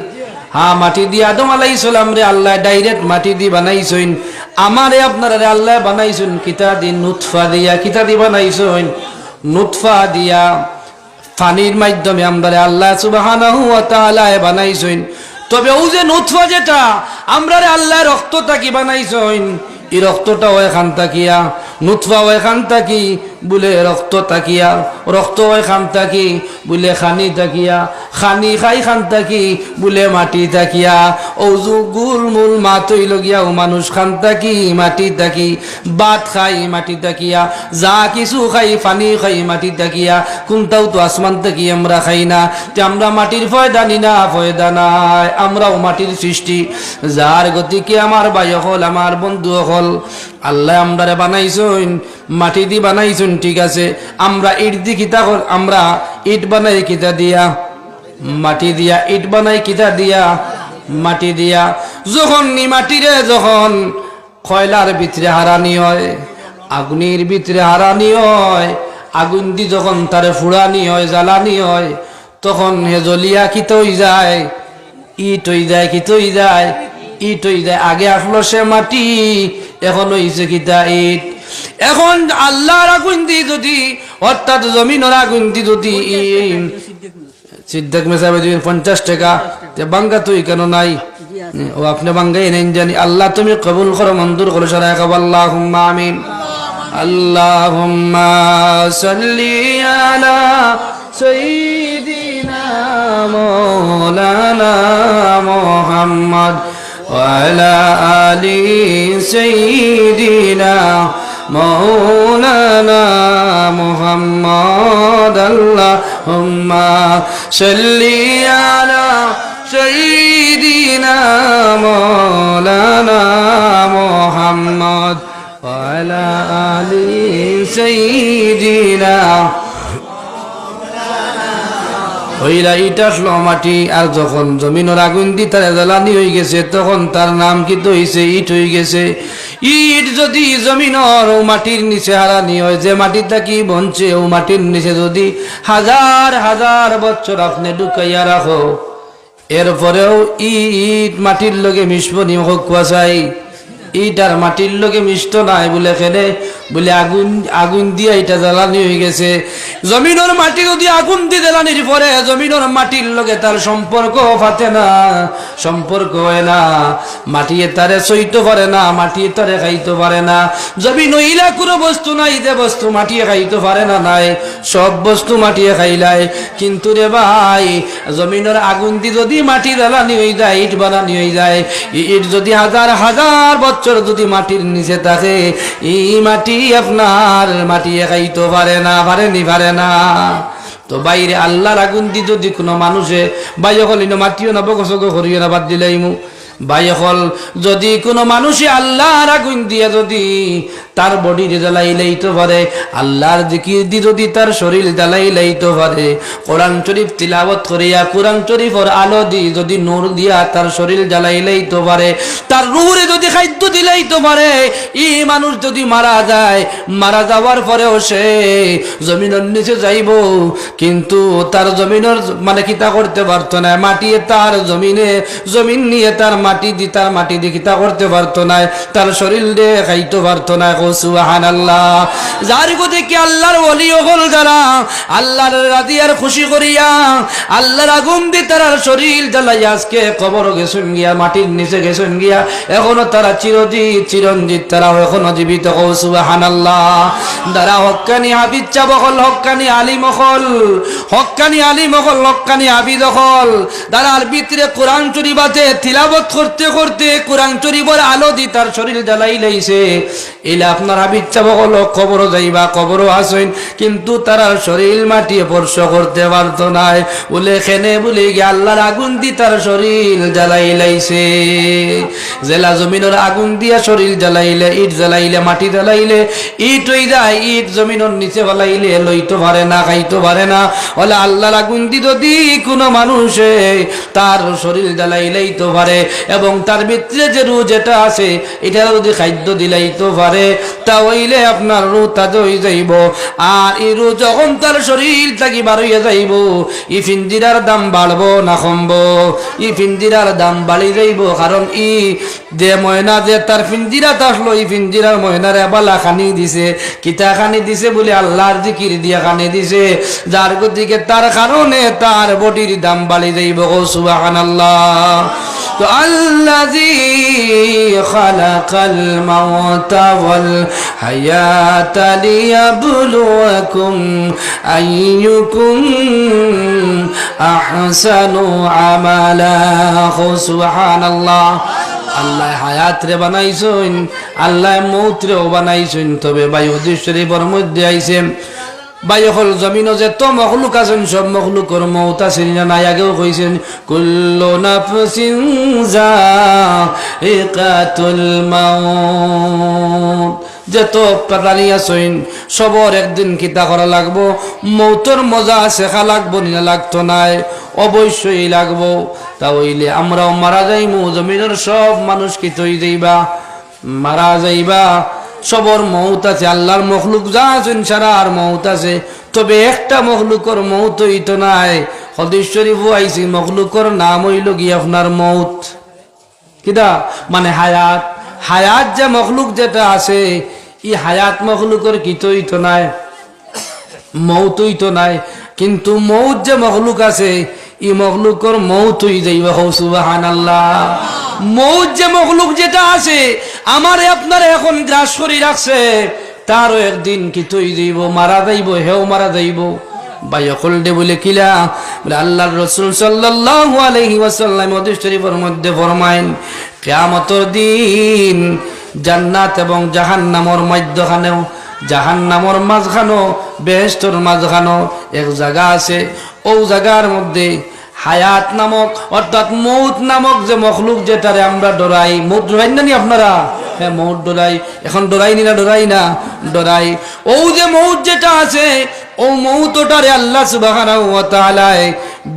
হ্যাঁ, মাটি দিয়া। আদম আলাইহিস সালাম রে আল্লাহ ডাইরেক্ট মাটি দি বানাইছুন। আমারে আপনারা আল্লাহ বানাইছুন কিতা দি? নুতফা দিয়া। কিতা দি বানাইছুন? নুতফা দিয়া। পানির মাধ্যমে আমরা আল্লাহ সুবহানাহু ওয়া তাআলা বানাইছুন। তবে ও যে নুতফা যেটা আমরা আল্লাহ রক্তটা কি বানাইছুন, এই রক্তটা ওইখান তাকিয়া, নুতফা ওইখান তাকি বলে রক্ত তাকিয়া, রক্ত ওইখান তাকি বলে খানি তাকিয়া, খানি খাই খান তাকি বলে মাটি তাকিয়া, ওজু গুল মূল মাতই লগিয়া ও মানুষ খান তাকি মাটি তাকি, বাত খাই মাটি তাকিয়া, যা কিছু খাই পানি খাই মাটি তাকিয়া, কোনটাও তো আসমান তাকি আমরা খাই না। তে আমরা মাটির ফয়দা নি না? ফয়দা নাই। আমরাও মাটির সৃষ্টি। যার গতিকে আমার ভাই হল, আমার বন্ধু হল, আল্লাহ আমরারে বানাইছুন মাটি দি বানাইছুন, ঠিক আছে। আমরা ইট দি কিতা, আমরা ইট বানাই কিতা দিয়া? মাটি দিয়া। ইট বানাই কিতা দিয়া? মাটি দিয়া। যখন নি মাটিরে যখন কয়লার ভিতরে হারানি হয়, আগুনের ভিতরে হারানি হয়, আগুন দি যখন তারে ফুড়ানি হয়, জ্বালানি হয়, তখন হে জ্বলিয়া কিত হয়ে যায়? ইট হয়ে যায়। কিত হয়ে যায়? ইট হয়ে যায়। আগে আসলো সে মাটি, এখন হইছে কিতা? ইট। এখন আল্লাহর আগুন দি যদি, অর্থাৎ জমিনের আগুন দি যদি, সিদ্ধাক মেসাবে দিবেন 50 টাকা, বাঙ্গা তুই কেন নাই? ও আপনি বাঙ্গাই নেন জানি। আল্লাহ তুমি কবুল করো, মঞ্জুর করো, সারা এক। আল্লাহুম্মা আমিন। আল্লাহুম্মা সাল্লি আলা সাইয়্যিদিনা মাওলানা মুহাম্মদ ওয়া আলা আলি সাইয়্যিদিনা مولانا محمد اللهم صل على سيدنا مولانا محمد وعلى آل سيدنا ওইরা ইট আসলো মাটি আর যখন জমিনের আগুন দিয়ে তার জ্বালানি হয়ে গেছে তখন তার নাম কি তো হয়েছে ইট হয়ে গেছে ইট যদি জমিনের ও মাটির নিচে হারানি হয় যে মাটিটা কি বনছে ও মাটির নিচে যদি হাজার হাজার বছর আপনি ঢুকাইয়া রাখো এরপরেও ইট মাটির লগে মিশবনি হোক কুয়াশাই ইট আর মাটির লগে মিষ্ট নাই বলে এখানে বলে আগুন আগুন দিয়ে এটা জ্বালানি হয়ে গেছে জমিনের মাটি যদি আগুন দিয়ে জ্বালানির পরে জমিনের মাটির লগে তার সম্পর্ক ফাটে না সম্পর্ক হয় না মাটি তারে সইতে পারে না মাটি তারে খাইতে পারে না জমিন ইলা কোনো বস্তু নাই যে বস্তু মাটি খাইতে পারে না নাই সব বস্তু মাটি খাইলাই কিন্তু রে ভাই জমিনের আগুন দিয়ে যদি মাটি জ্বালানি হয়ে যায় ইট বানানি হয়ে যায় ইট যদি হাজার হাজার বছর যদি মাটির নিচে থাকে এই মাটি আপনার মাটি খাইতে পারে না পারে না তো বাইরে আল্লাহর আগুন দি যদি কোনো মানুষে বাইরে হলিন মাটিও না বকসক করিও না বাদ দিলাইমু বাইরে হল যদি কোনো মানুষে আল্লাহর আগুন দিয়ে যদি তার বডি জ্বালাইলেইতে পারে আল্লাহর জিকির দি যদি তার শরীর জ্বালাইলেইতে পারে কোরআন শরীফ তিলাওয়াত করিয়া কোরআন শরীফের আলো দি যদি নূর দিয়া তার শরীর জ্বালাইলেইতে পারে তার রূহে যদি খাদ্য দিলেইতে পারে এই মানুষ যদি মারা যায় মারা যাওয়ার পরেও সে জমিনের নিচে যাইব কিন্তু তার জমিনের মানে কিতা করতে পারতো না মাটি তার জমিন নিয়ে তার মাটি দি কিতা করতে পারতো না তার শরীর দিয়ে খাইতে পারতো না সুবহানাল্লাহ যার গতি কি আল্লাহর ওলি হল যারা আল্লাহর রাজি আর খুশি করিয়া আল্লাহর আগুন দি তার শরীর জ্বালাই আজকে কবর গেছেন গিয়া মাটির নিচে গেছেন গিয়া এখনো তারা চিরঞ্জিত তারা এখনো জীবিত সুবহানাল্লাহ যারা হক্কানি হাফিজ চাবকল হক্কানি আলিম হল হক্কানি আবিদ হল তারার ভিতরে কোরআন শরীফে তিলাওয়াত করতে করতে কোরআন শরীফের আলো দি তার শরীর জ্বালাই লাইছে এলা আপনার হাবিব চাবকল কবর যাইবা কবরও আসেন কিন্তু তার শরীর মাটি স্পর্শ করতে পারতো না বলে খেনে বলে গিয়ে আল্লাহর আগুন দি তার শরীর জ্বালাই লাইছে জেলা জমিনের আগুন দিয়া শরীর জ্বালাইলে ইট জ্বালাইলে মাটি জ্বালাইলে ইট হয়ে যায় ইট জমিনের নিচে ফেলাইলে লইতে পারে না খাইতে পারে না বলে আল্লাহর আগুন দি যদি কোনো মানুষে তার শরীর জ্বালাইলেই তো পারে এবং তার ভিতরে যে রু যেটা আছে এটা যদি খাদ্য দিলাইতে পারে তা হইলে আপনার রু তাজা হয়ে যাইব আর এই রু যখন তার শরীর থাকি বার হইয়া যাইব ই ফিঞ্জিরার দাম বাড়বো না কমবো ই ফিঞ্জিরার দাম বাড়ি যাইব কারণ ই যে ময়না যে তার ফিঞ্জিরাত আসলো এই ফিঞ্জিরার ময়নারে বালা খানি দিছে কিতা খানি দিছে বলে আল্লাহর জিকির দিয়া খানি দিছে যার গতিকে তার কারণে তার বডির দাম বাড়ি যাইব সুবহানাল্লাহ তো আল্লাযী খালাকাল মাউতা ওয়াল হায়াতা লিয়াবলুয়াকুম আইয়ুকুম আহসানু আমালা সুবহানাল্লাহ আল্লাহ হায়াত রে বানাইছেন আল্লাহ মৌত রেও বানাইছেন তবে বায়ু শরীফের মধ্যে আইছেন বায়ুল জমিন যে তো মখলুক আছেন সব মখলুকর মৌত আছেন না নাই আগেও কইছেন কুল্লু নাফসিন যায়িকাতুল মাউত যত প্রাণী আছেন সবর একদিন কিতা করা লাগবো মৌতর মজা শেখা লাগবো না লাগতো নাই অবশ্যই লাগবো তা হইলে আমরাও মারা যাইমু জমিনের সব মানুষ কি তৈ যাইবা মারা যাইবা সবর মৌত আছে আল্লাহর মখলুক যা আছেন সারা আর মৌত আছে তবে একটা মখলুকর মৌত হইতো নাই হাদিস শরীফও আইছে মখলুকর নাম হইল গিয়ে আপনার মৌত কিটা মানে হায়াত হায়াত যে মখলুক যেটা আছে ই হায়াত মখলুকর কিতো হইতো নাই মৌত হইতো নাই কিন্তু মৌত যে মখলুক আছে ই মখলুকর মৌত হই যাইবা সুবহানাল্লাহ মৌত যে মখলুক যেটা আছে আমারে আপনারে এখন গ্রাস করে রাখছে তারও একদিন কি তৈ যাইব মারা যাইব হেও মারা যাইব বাইয়কল দে বলে কিলা বলে আল্লাহর রাসূল সাল্লাল্লাহু আলাইহি ওয়াসাল্লাম হাদিস শরীফের মধ্যে ফরমায়েন কিয়ামতের দিন জান্নাত এবং জাহান্নামের মধ্যখানেও, জাহান্নামের মাঝখানেও বেহেশতর মাঝখানেও এক জায়গা আছে। ও জায়গার মধ্যে হায়াত নামক অর্থাৎ মৌত নামক যে মখলুক যেটারে আমরা ডরাই, মৌত ডরাই না নি আপনারা? হ্যাঁ, মৌত ডরাই। এখন ডরাইনি না? ডরাই না? ডরাই। ও যে মৌত যেটা আছে, ও মৌতটারে আল্লাহ সুবহানাহু ওয়া তাআলা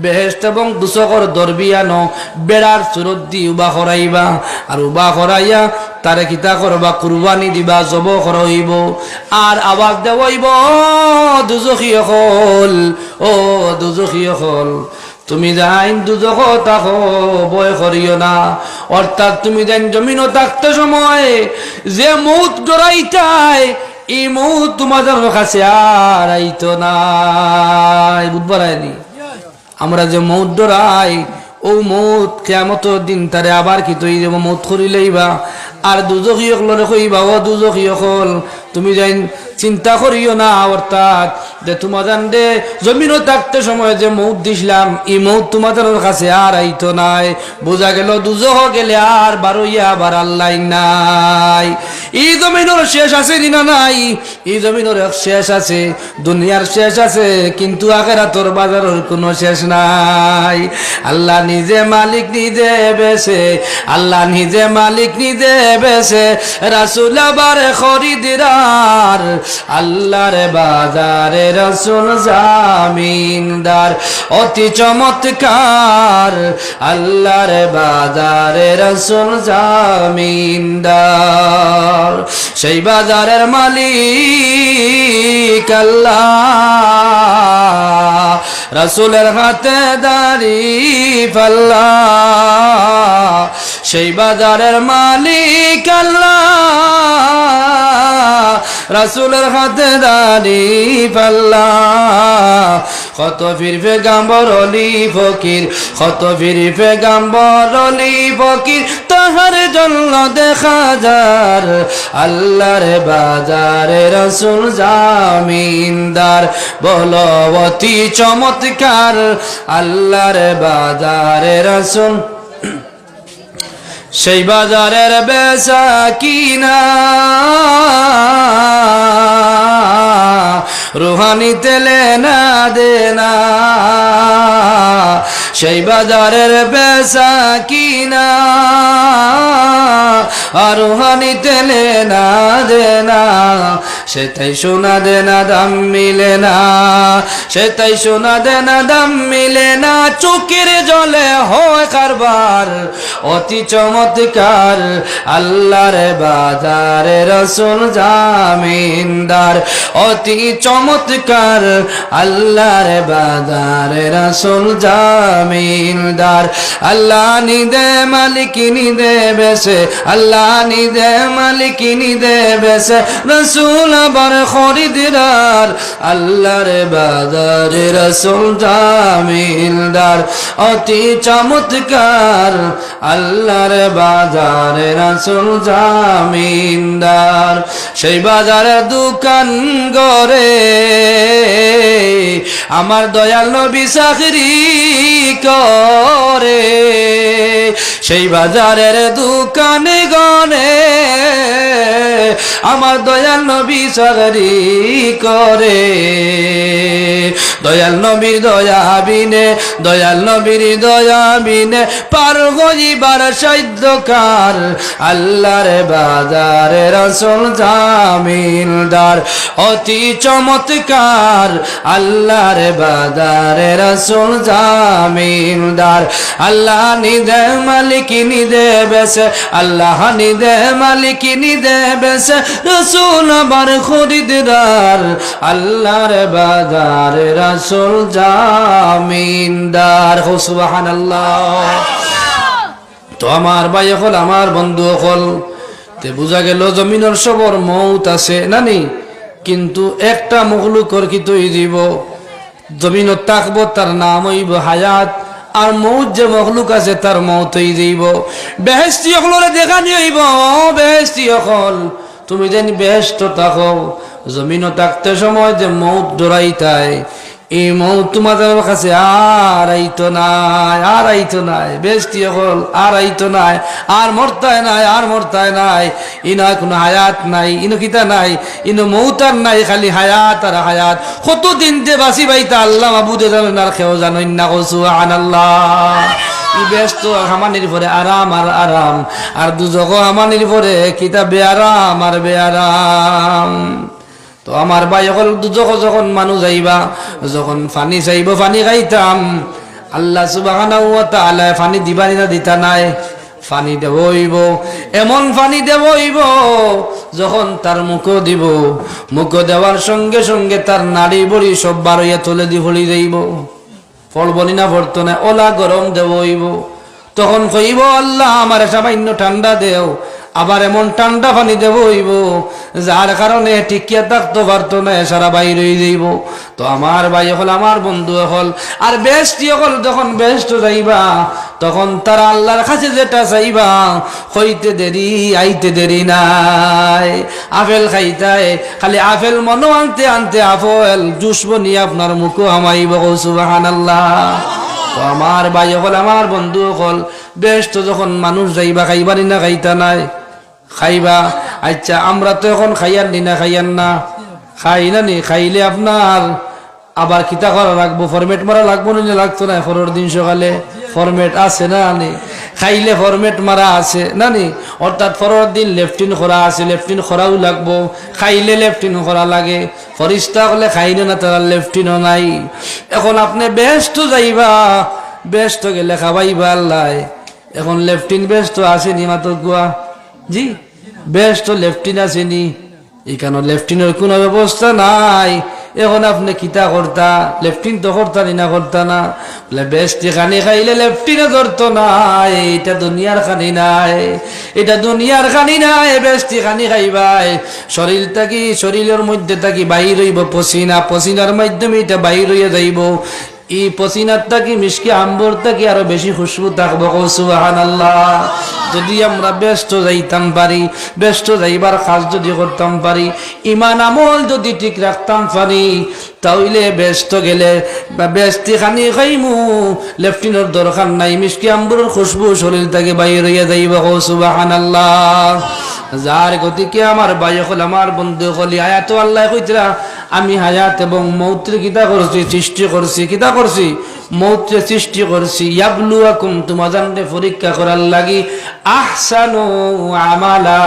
বেহেশত এবং দুচকর দরবিয়ানো বেড়ার সুরত দি উবা করাইবা, আর উবা করাইয়া তারে কিতা করবা? কুরবানি দিবা, জব করাইব, আর আওয়াজ দেওয়াইব, দুজখী হল, ও দুজখী হল, তুমি যাইন দুজখ থাকো, ভয় করিও না। অর্থাৎ তুমি যাইন জমিনও থাকতে সময় যে মৌত ডরাইতাই, এই মৌত তোমাদের কাছে আর আইতো নাই। বুঝবার আইনি? আমরা যে মৌত ডরাই, ও মৌত কিয়ামতের দিন তারে আবার কি তৈরি দেব, মৌত করিলেইবা। আর দুজখীয়কলরে কইবা, ও দুজখীয়কল তুমি যাইন চিন্তা করিও না। অর্থাৎ যে তোমাদের দে জমিনও থাকতে সময় যে মৌত দিছিলাম, এই মৌত তোমাদের কাছে আর আইতো নাই। বোঝা গেল দুজখ গেলে আর বারইয়া বার আল্লাহ নাই। এই জমিনের শেষ আছে না নাই? এই জমিনের শেষ আছে, দুনিয়ার শেষ আছে, কিন্তু আখিরাতের বাজারের কোনো শেষ নাই। আল্লাহ নিজে মালিক, নিজে বেছে, আল্লাহ নিজে মালিক, নিজে বেছে, রাসূল আবার খরিদার, আল্লাহর বাজারে রাসূল জামিনদার। অতি চমৎকার, আল্লাহর বাজারে রাসূল জামিনদার। সেই বাজারের মালিক আল্লাহ, রাসূলের হাতে দাড়ি পাল্লা। সেই বাজারের মালিক আল্লাহ, রাসূলের হাতে দাড়ি পাল্লা। কত পীর পেগাম্বর অলি ফকির, কত পীর পেগাম্বর অলি ফকির, তাহার জন্য দেখা যার, আল্লাহর বাজারে রাসূল জামিনদার। বলো অতি চমৎকার, আল্লাহর বাজারে রাসূল। সেই বাজারের বেচা কিনা রুহানিতে লেনা দেনা, সেই বাজারের বেচা কিনা আর রুহানিতে লেনা দেনা। সেটাই সোনা দেনা দাম মিলে না, সেটাই সোনা দেনা দাম মিলে না। চোখের জলে হয় কারবার, অতি চমৎকার, আল্লাহর বাজারে রাসূল জামিনদার। অতি চমৎকার, আল্লাহর বাজারে রাসূল জামিনদার। আল্লাহ নিদে মালিক নিদে বেছে, আল্লাহ নিদে মালিক নিদে বেছে, রাসূল আবার খরিদার, আল্লাহর বাজারে রাসূল জামিনদার। অতি চমৎকার, আল্লাহর বাজারে রাসূল জামিনদার। সেই বাজারে দোকান গড়ে আমার দয়াল নবী চাকরি করে, সেই বাজারের দোকানে গনে আমার দয়াল নবী চাকরি করে। দয়াল নবীর দয়া বিনে, দয়াল নবীর দয়া বিনে পার হইবার সাধ্যকার, আল্লাহর বাজারে রাসূল জামিনদার। অতি চমৎকার, আল্লাহর বাজারে রাসূল জামিনদার। আল্লাহ নিদে মালিক নিদে বেছে, আল্লাহ নিদে মালিক নিদে বেছে, রাসূল আবার খরিদার, আল্লাহর বাজারে রাসূল জামিনদার। সুবহানাল্লাহ। তো আমার ভাই হল, আমার বন্ধু হল, তে বুঝা গেল জমিনের সবর মৌত আছে নানি, কিন্তু একটা মখলুকর কি তৈ দিব জমিনত থাকবো, তার নাম হইব হায়াত। আর মৌত যে মখলুক আছে তার মৌত হই যাইব। বেহেশতি হলরে দেখা নিইব, বেহেশতি হল তুমি যেন বেহেশত থাকো, জমিনও থাকতে সময় যে মৌত ডরাইতাই, এই মৌত তোমাদের কাছে আর আইতো নাই, আর আইতো নাই, বেস্তি হল আর আইতো নাই, আর মরতায় নাই, আর মরতায় নাই। ইনো কোনো হায়াত নাই, ইনো কিতা নাই, ইনো মৌতার নাই, খালি হায়াত আর হায়াত। কতদিন যে বাঁচি বাইতা আল্লাহ মাবুদে জানেন আর কেউ জানেন না। সুবহানাল্লাহ। ই ব্যস্ত হামানির পরে আরাম আর আরাম, আর দুজক হামানির পরে কিতা বেআরাম আর বেআরাম। তো আমার ভাই হল দুজক যখন মানুষ যাইবা, যখন পানি চাইব পানি খাইতাম, আল্লাহ সুবহানাহু ওয়া তাআলা পানি দিবানি না দিতা নাই, পানি দেব হইব, এমন পানি দেব হইব যখন তার মুখ দিব, মুখ দেওয়ার সঙ্গে সঙ্গে তার নাড়ি বড়ি সব বারইয়া তুলে দি ফলি যাইব, ফলবনি না পড়তো না, ওলা গরম দেব হইব। তখন কইব আল্লাহ আমার সামান্য ঠান্ডা দেও, আবার এমন ঠান্ডা পানি দেব হইব যার কারণে টিকিয়া থাকতে পারতো না, সারা বাইরে যাইব। তো আমার ভাই হল, আমার বন্ধু হল, আর বেস্টি হল, যখন বেস্ট যাইবা তখন তারা আল্লাহর কাছে যেটা চাইবা হইতে দেরি আইতে দেরি নাই। আপেল খাইতায় খালি আপেল মনো আনতে আনতে আপেল জুস বনি আপনার মুখও আমাইব। সুবহানাল্লাহ। তো আমার ভাই হল, আমার বন্ধু হল, বেস্ট যখন মানুষ যাইবা খাইবানি না খাইতা নাই, খাইবা। আচ্ছা আমরা তো এখন খাইয়ার নি না, খাইয়ার না, খাই না নি, খাইলে আপনার আবার কিতা করা লাগবো, ফরমেট মারা লাগবো না, লাগতো না? পরের দিন সকালে ফরমেট আছে না নি, খাইলে ফরমেট মারা আছে না নি, অর্থাৎ পরের দিন লেফটিন করা আছে, লেফটিন করাও লাগবো, খাইলে লেফটিন করা লাগে। ফরিস্তা হলে খাইলে না, তারা লেফটিনও নাই। এখন আপনি ব্যস্ত যাইবা, ব্যস্ত গেলে খাবাইবা আল্লাহ। এখন লেফটিন ব্যস্ত আসেনি মাত্র গুয়া জি, ব্যস্ত লেফটিন আসেনি, এখানে লেফটিনের কোনো ব্যবস্থা নাই। এখন আপনি কিতা করতা, লেফটিন তো করতা নি না, করতা না, বলে বেস্টি খানি খাইলে লেফটিনে ধরতো নাই। এটা দুনিয়ার খানি নাই, এটা দুনিয়ার খানি নাই। বেস্টি খানি খাইবাই, শরীর থাকি, শরীরের মধ্যে থাকি বাহির হইব পসিনা, পসিনার মাধ্যমে এটা বাহির হইয়া যাইব। এই পসিনার থাকি মিষ্টি আম্বর থাকি আরো বেশি খুশবু থাকবো। সুবহানাল্লাহ। যদি আমরা ব্যস্ত যাইতাম পারি, ব্যস্ত যাইবার কাজ যদি করতাম পারি, ইমান আমল যদি ঠিক রাখতাম পারি, তাহলে ব্যস্ত গেলে বা ব্যস্তি খানি খাইমু, লেফটিনের দরকার নাই, মিষ্টি আম্বরের খুশবু শরীর থেকে বাইর হইয়া যাইব। সুবহানাল্লাহ। যার গতিকে আমার ভাই হল, আমার বন্ধু হলি, আয়াত আল্লাহ কইতরা আমি হায়াত এবং মৌতের কিতা করছি, সৃষ্টি করছি, কিতা করছি, মৌতের সৃষ্টি করছি, ইয়াবলুয়াকুম তোমাদের পরীক্ষা করার লাগি, আহসানু আমালা,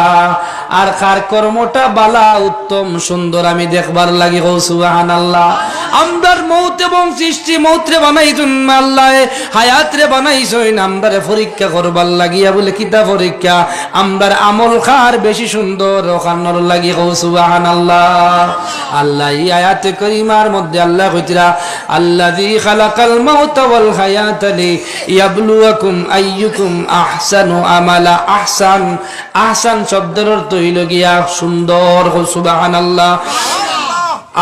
আর কার কর্মটা বালা উত্তম সুন্দর আমি দেখবার লাগি। সুবহানাল্লাহ। আমরার মৌত এবং সৃষ্টি, মৌত্রে বানাইছেন আল্লাহ, হায়াতরে বানাইছেন আমরারে পরীক্ষা করবার লাগিয়া। বলে কিতা পরীক্ষা? আমরার আমল খার বেশি সুন্দর ওখানোর লাগি। সুবহানাল্লাহ। আল্লাহ এই আয়াতে করিমার মধ্যে আল্লাহ কইতরা আল্লাযী খালাকাল মাউতা ওয়াল হায়াতা লিয়াবলুয়াকুম আইয়ুকুম আহসানু আমালা। আহসান, আহসান শব্দের অর্থ হইল গিয়া সুন্দর। সুবহানাল্লাহ।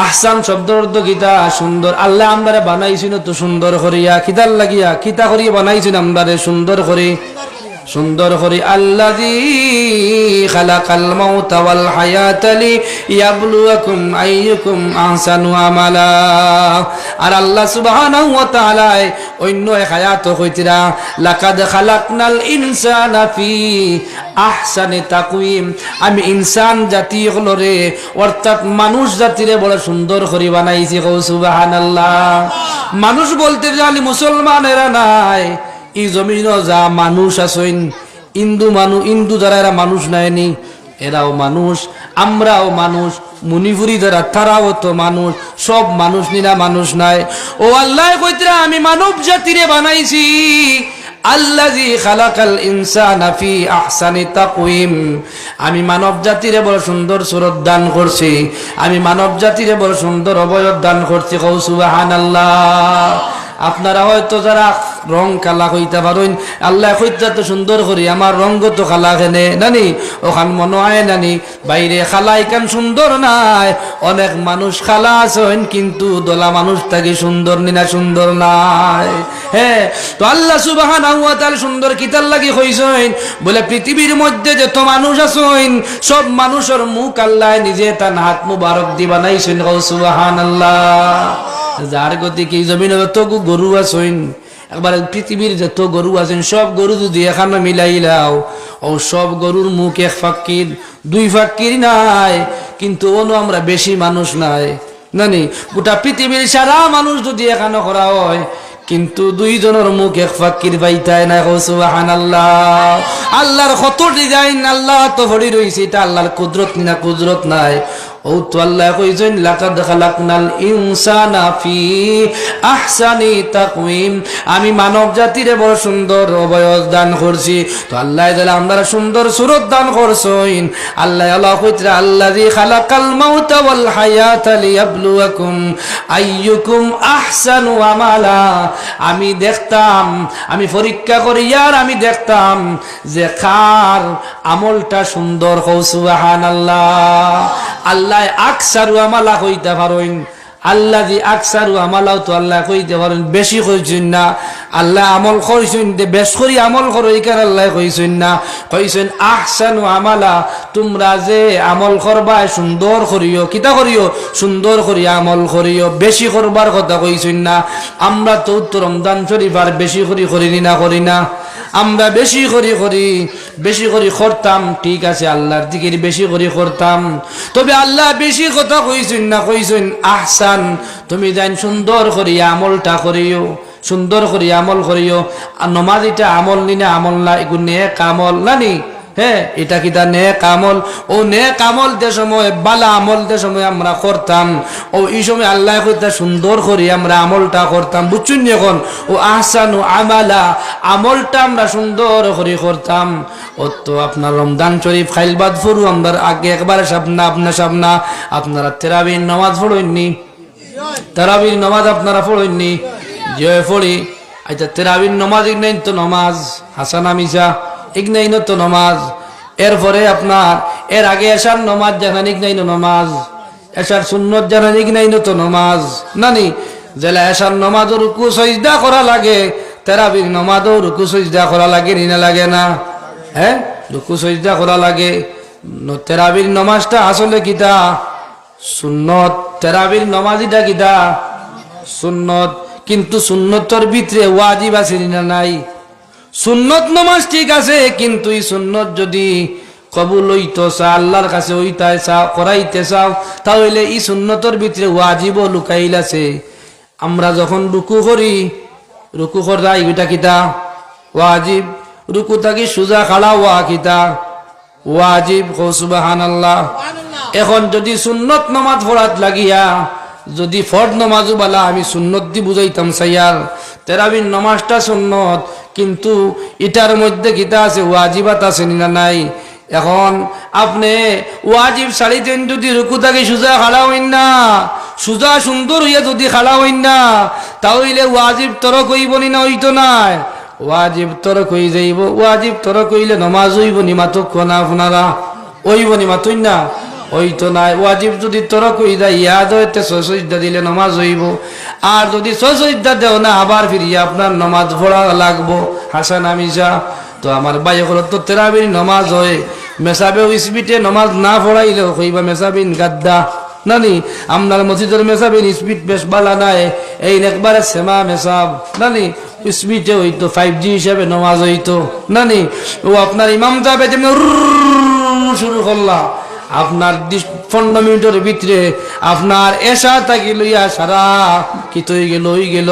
আহসান শব্দের অর্থ কিতা? সুন্দর। আল্লাহ আমরারে বানাইছেন তো সুন্দর করিয়া, কিতার লাগিয়া, কিতা করিয়া বানাইছেন আমরারে সুন্দর করে, সুন্দর করে। আল্লাযী খালাকাল মাউতা ওয়াল হায়াতা লিয়াবলুয়াকুম আইয়ুকুম আহসানু আমালা। আর আল্লাহ সুবহানাহু ওয়া তাআলা অন্য এক আয়াত কইতরা লাকাদ খালাকনাল ইনসানা ফি আহসানি তাকওয়িম। আমি ইনসান জাতি হলরে, অর্থাৎ মানুষ জাতিরে বড় সুন্দর করে বানাইছি। সুবহানাল্লাহ। মানুষ বলতে জানি মুসলমানেরা নাই, এই জমিন যা মানুষ আছেন, হিন্দু মানুষ, হিন্দু যারা এরা মানুষ নাইনি, এরাও মানুষ, আমরাও মানুষ, মুনিপুরি যারা তারাও তো মানুষ, সব মানুষ নিরা মানুষ নাই। ও আল্লাহ কইতরা আমি মানব জাতিরে বানাইছি। আল্লাযী খালাকাল ইনসানা ফি আহসানি তাকওয়িম। আমি মানব জাতিরে বড় সুন্দর সুরত দান করছি, আমি মানব জাতিরে বড় সুন্দর অবয়ব দান করছি। সুবহানাল্লাহ। আপনারা হয়তো যারা রং কালা হইতে পারেন, আল্লাহ হইতে তো সুন্দর করি, আমার রঙ তো খালা খেনে নানি, ওখান মনে হয় নানি বাইরে খালা এখান সুন্দর নাই। অনেক মানুষ খালা আছেন কিন্তু দলা মানুষ থাকি সুন্দর নিনা সুন্দর নাই। হ্যাঁ, তো আল্লাহ সুবহানাহু ওয়া তাআলা সুন্দর কিতার লাগি হইছেন বলে পৃথিবীর মধ্যে যত মানুষ আছেন সব মানুষের মুখ আল্লাহ নিজে তার হাত মুবারক দি বানাইছেন। সুবহানাল্লাহ। যার গতি কি জমিনে যত গরু আছেন, একবার পৃথিবীর যত গরু আছেন সব গরু যদি এখানে মিলাইলাও, ও সব গরুর মুখ এক ফাক্কির দুই ফাক্কির নাই, কিন্তু অন্য আমরা বেশি মানুষ নাই নানি, গোটা পৃথিবীর সারা মানুষ যদি এখানে করা হয়, কিন্তু দুইজনের মুখ এক ফাক্কির পাইতায় না। সুবহানাল্লাহ। আল্লাহর কত ডিজাইন, আল্লাহ তো ভরি রয়েছে, এটা আল্লাহর কুদরত না কুদরত নাই। ও তো আল্লাহ কইছেন লাকাদ খালাকনাল ইনসানা ফি আহসানি তাকওয়িম, আমি মানব জাতিরে বড় সুন্দর অবয়ব দান করছি। তো আল্লাহ তাআলা আমরা সুন্দর সুরত দান করছেন। আল্লাহ কইতরা আল্লাযী খালাকাল মাউতা ওয়াল হায়াতা লিয়াবলুয়াকুম আইয়ুকুম আহসানু আমালা, আমি দেখতাম, আমি পরীক্ষা করি আর আমি দেখতাম যে কার আমলটা সুন্দর। সুবহানাল্লাহ। আল্লাহ আকসারু আমালা কইতে পারেন, আল্লাহ যে আকসারু আমালাও তো আল্লাহ কইতে পারেন, বেশি কইছেন না। আল্লাহ আমল কইছেন বেশ করি আমল করো, এইখান আল্লাহ কইছেন না, কইছেন আহসানু আমালা, তোমরা যে আমল করবা সুন্দর করিও। কিতা করিও? সুন্দর করি আমল করিও, বেশি করবার কথা কইছেন না। আমরা তো রমজান শরীফ আর বেশি করি করিনি না, করি না? আমরা বেশি করি করতাম, ঠিক আছে, আল্লাহর দিকের বেশি করি করতাম, তবে আল্লাহ বেশি কথা কইছেন না, কইছেন আহসান, তুমি জান সুন্দর করি আমলটা করিও, সুন্দর করি আমল করিও। আর নমাজ এটা আমল নি না, আমল না, এগুলো নেক আমল নানি। হ্যাঁ, এটা কি তা নেক আমল? ও নেক আমল যে সময়, বালা আমল যে সময় আমরা করতাম, ও এই সময় আল্লাহ কইতা সুন্দর করি আমরা আমলটা করতাম, বুঝছেন? এখন ও আহসানু আমালা, আমলটা আমরা সুন্দর করে করতাম। ও তো আপনার রমজান শরীফ খাইলবাদ ফুরু আমরা আগে একবার সাবনা আপনারা তেরাবির নামাজ পড়েননি? তেরাবির নামাজ আপনারা পড়েননি? যে পড়ি, আচ্ছা তেরাবির নামাজ নেই তো নামাজ হাসানা মিশা ইগনাইন তো নমাজ, এরপরে আপনার এর আগে এশার নমাজ জানান ইগনাইন নমাজ, এশার সুন্নত জানান ইগনাইন তো নমাজ নানি। জেলা এশার নমাজও রুকু সজদা করা লাগে, তেরাবির নমাজও রুকু সজদা করা লাগে না লাগে না? হ্যাঁ, রুকু সজদা করা লাগে। তেরাবির নমাজটা আসলে কিতা? সুন্নত। তেরাবির নমাজিটা কিতা? সুন্নত। কিন্তু সুন্নতর ভিতরে ওয়াজিব আছে না নাই? সুন্নত নমাজ ঠিক আছে, কিন্তু এই সুন্নত যদি কবুল হইতো চাও, আল্লাহর কাছে হইতায় চাও, করাইতে চাও, তাহলে এই সুন্নতর ভিতরে ওয়াজিব লুকাইল আছে। আমরা যখন রুকু করি, রুকু করা এটা কিতা? ওয়াজিব। রুকু থাকি সুজা খাড়া ওয়া কিতা? ওয়াজিব। সুবহানাল্লাহ। এখন যদি সুন্নত নমাজ পড়াত লাগিয়া যদি ফরজ নমাজও বলা আমি সুন্নত দি বুঝাইতাম সাইয়ার, তেরাবির নমাজটা সুন্নত, কিন্তু এটার মধ্যে কিতা আছে? ওয়াজিবাত আছে না নাই? এখন আপনি ওয়াজিব ছাড়িতেন যদি রুকু থাকি সুজা খাড়া হইন না, সুজা সুন্দর হইয়া যদি খাড়া হইন না, তাহলে ওয়াজিব তরক হইব না, হইতো নাই? ওয়াজিব তরক হয়ে যাইব। ওয়াজিব তরক হইলে নমাজ হইব নি? মাতক না আপনারা হইব নি? মাতুন না, হইতো নাই। ওয়াজিব যদি তরক হয়ে যায়, ইয়াদ হইতে সজদা দিলে নমাজ হইব, আর যদি সজদা দেও না আবার ফিরিয়ে আপনার নমাজ পড়া লাগবো। হাসান আমিজা তো আমার ভাই হলো তো তেরাবির নমাজ হয়, মেসাবেও স্পিডে নমাজ না পড়াইলেও কইবা মেসাবিন গাদ্দা নানি। আপনার মসজিদের মেসাবিন স্পিড বেশ বালা নাই, এই একবারে সেমা মেসাব নানি, স্পিডে হইতো 5G হিসাবে নমাজ হইতো নানি। ও আপনার ইমাম যাবে যেমন শুরু করলা, আপনার 15 মিনিটের ভিতরে আপনার এসা থাকি লইয়া সারা কি তৈ গেল হই গেল।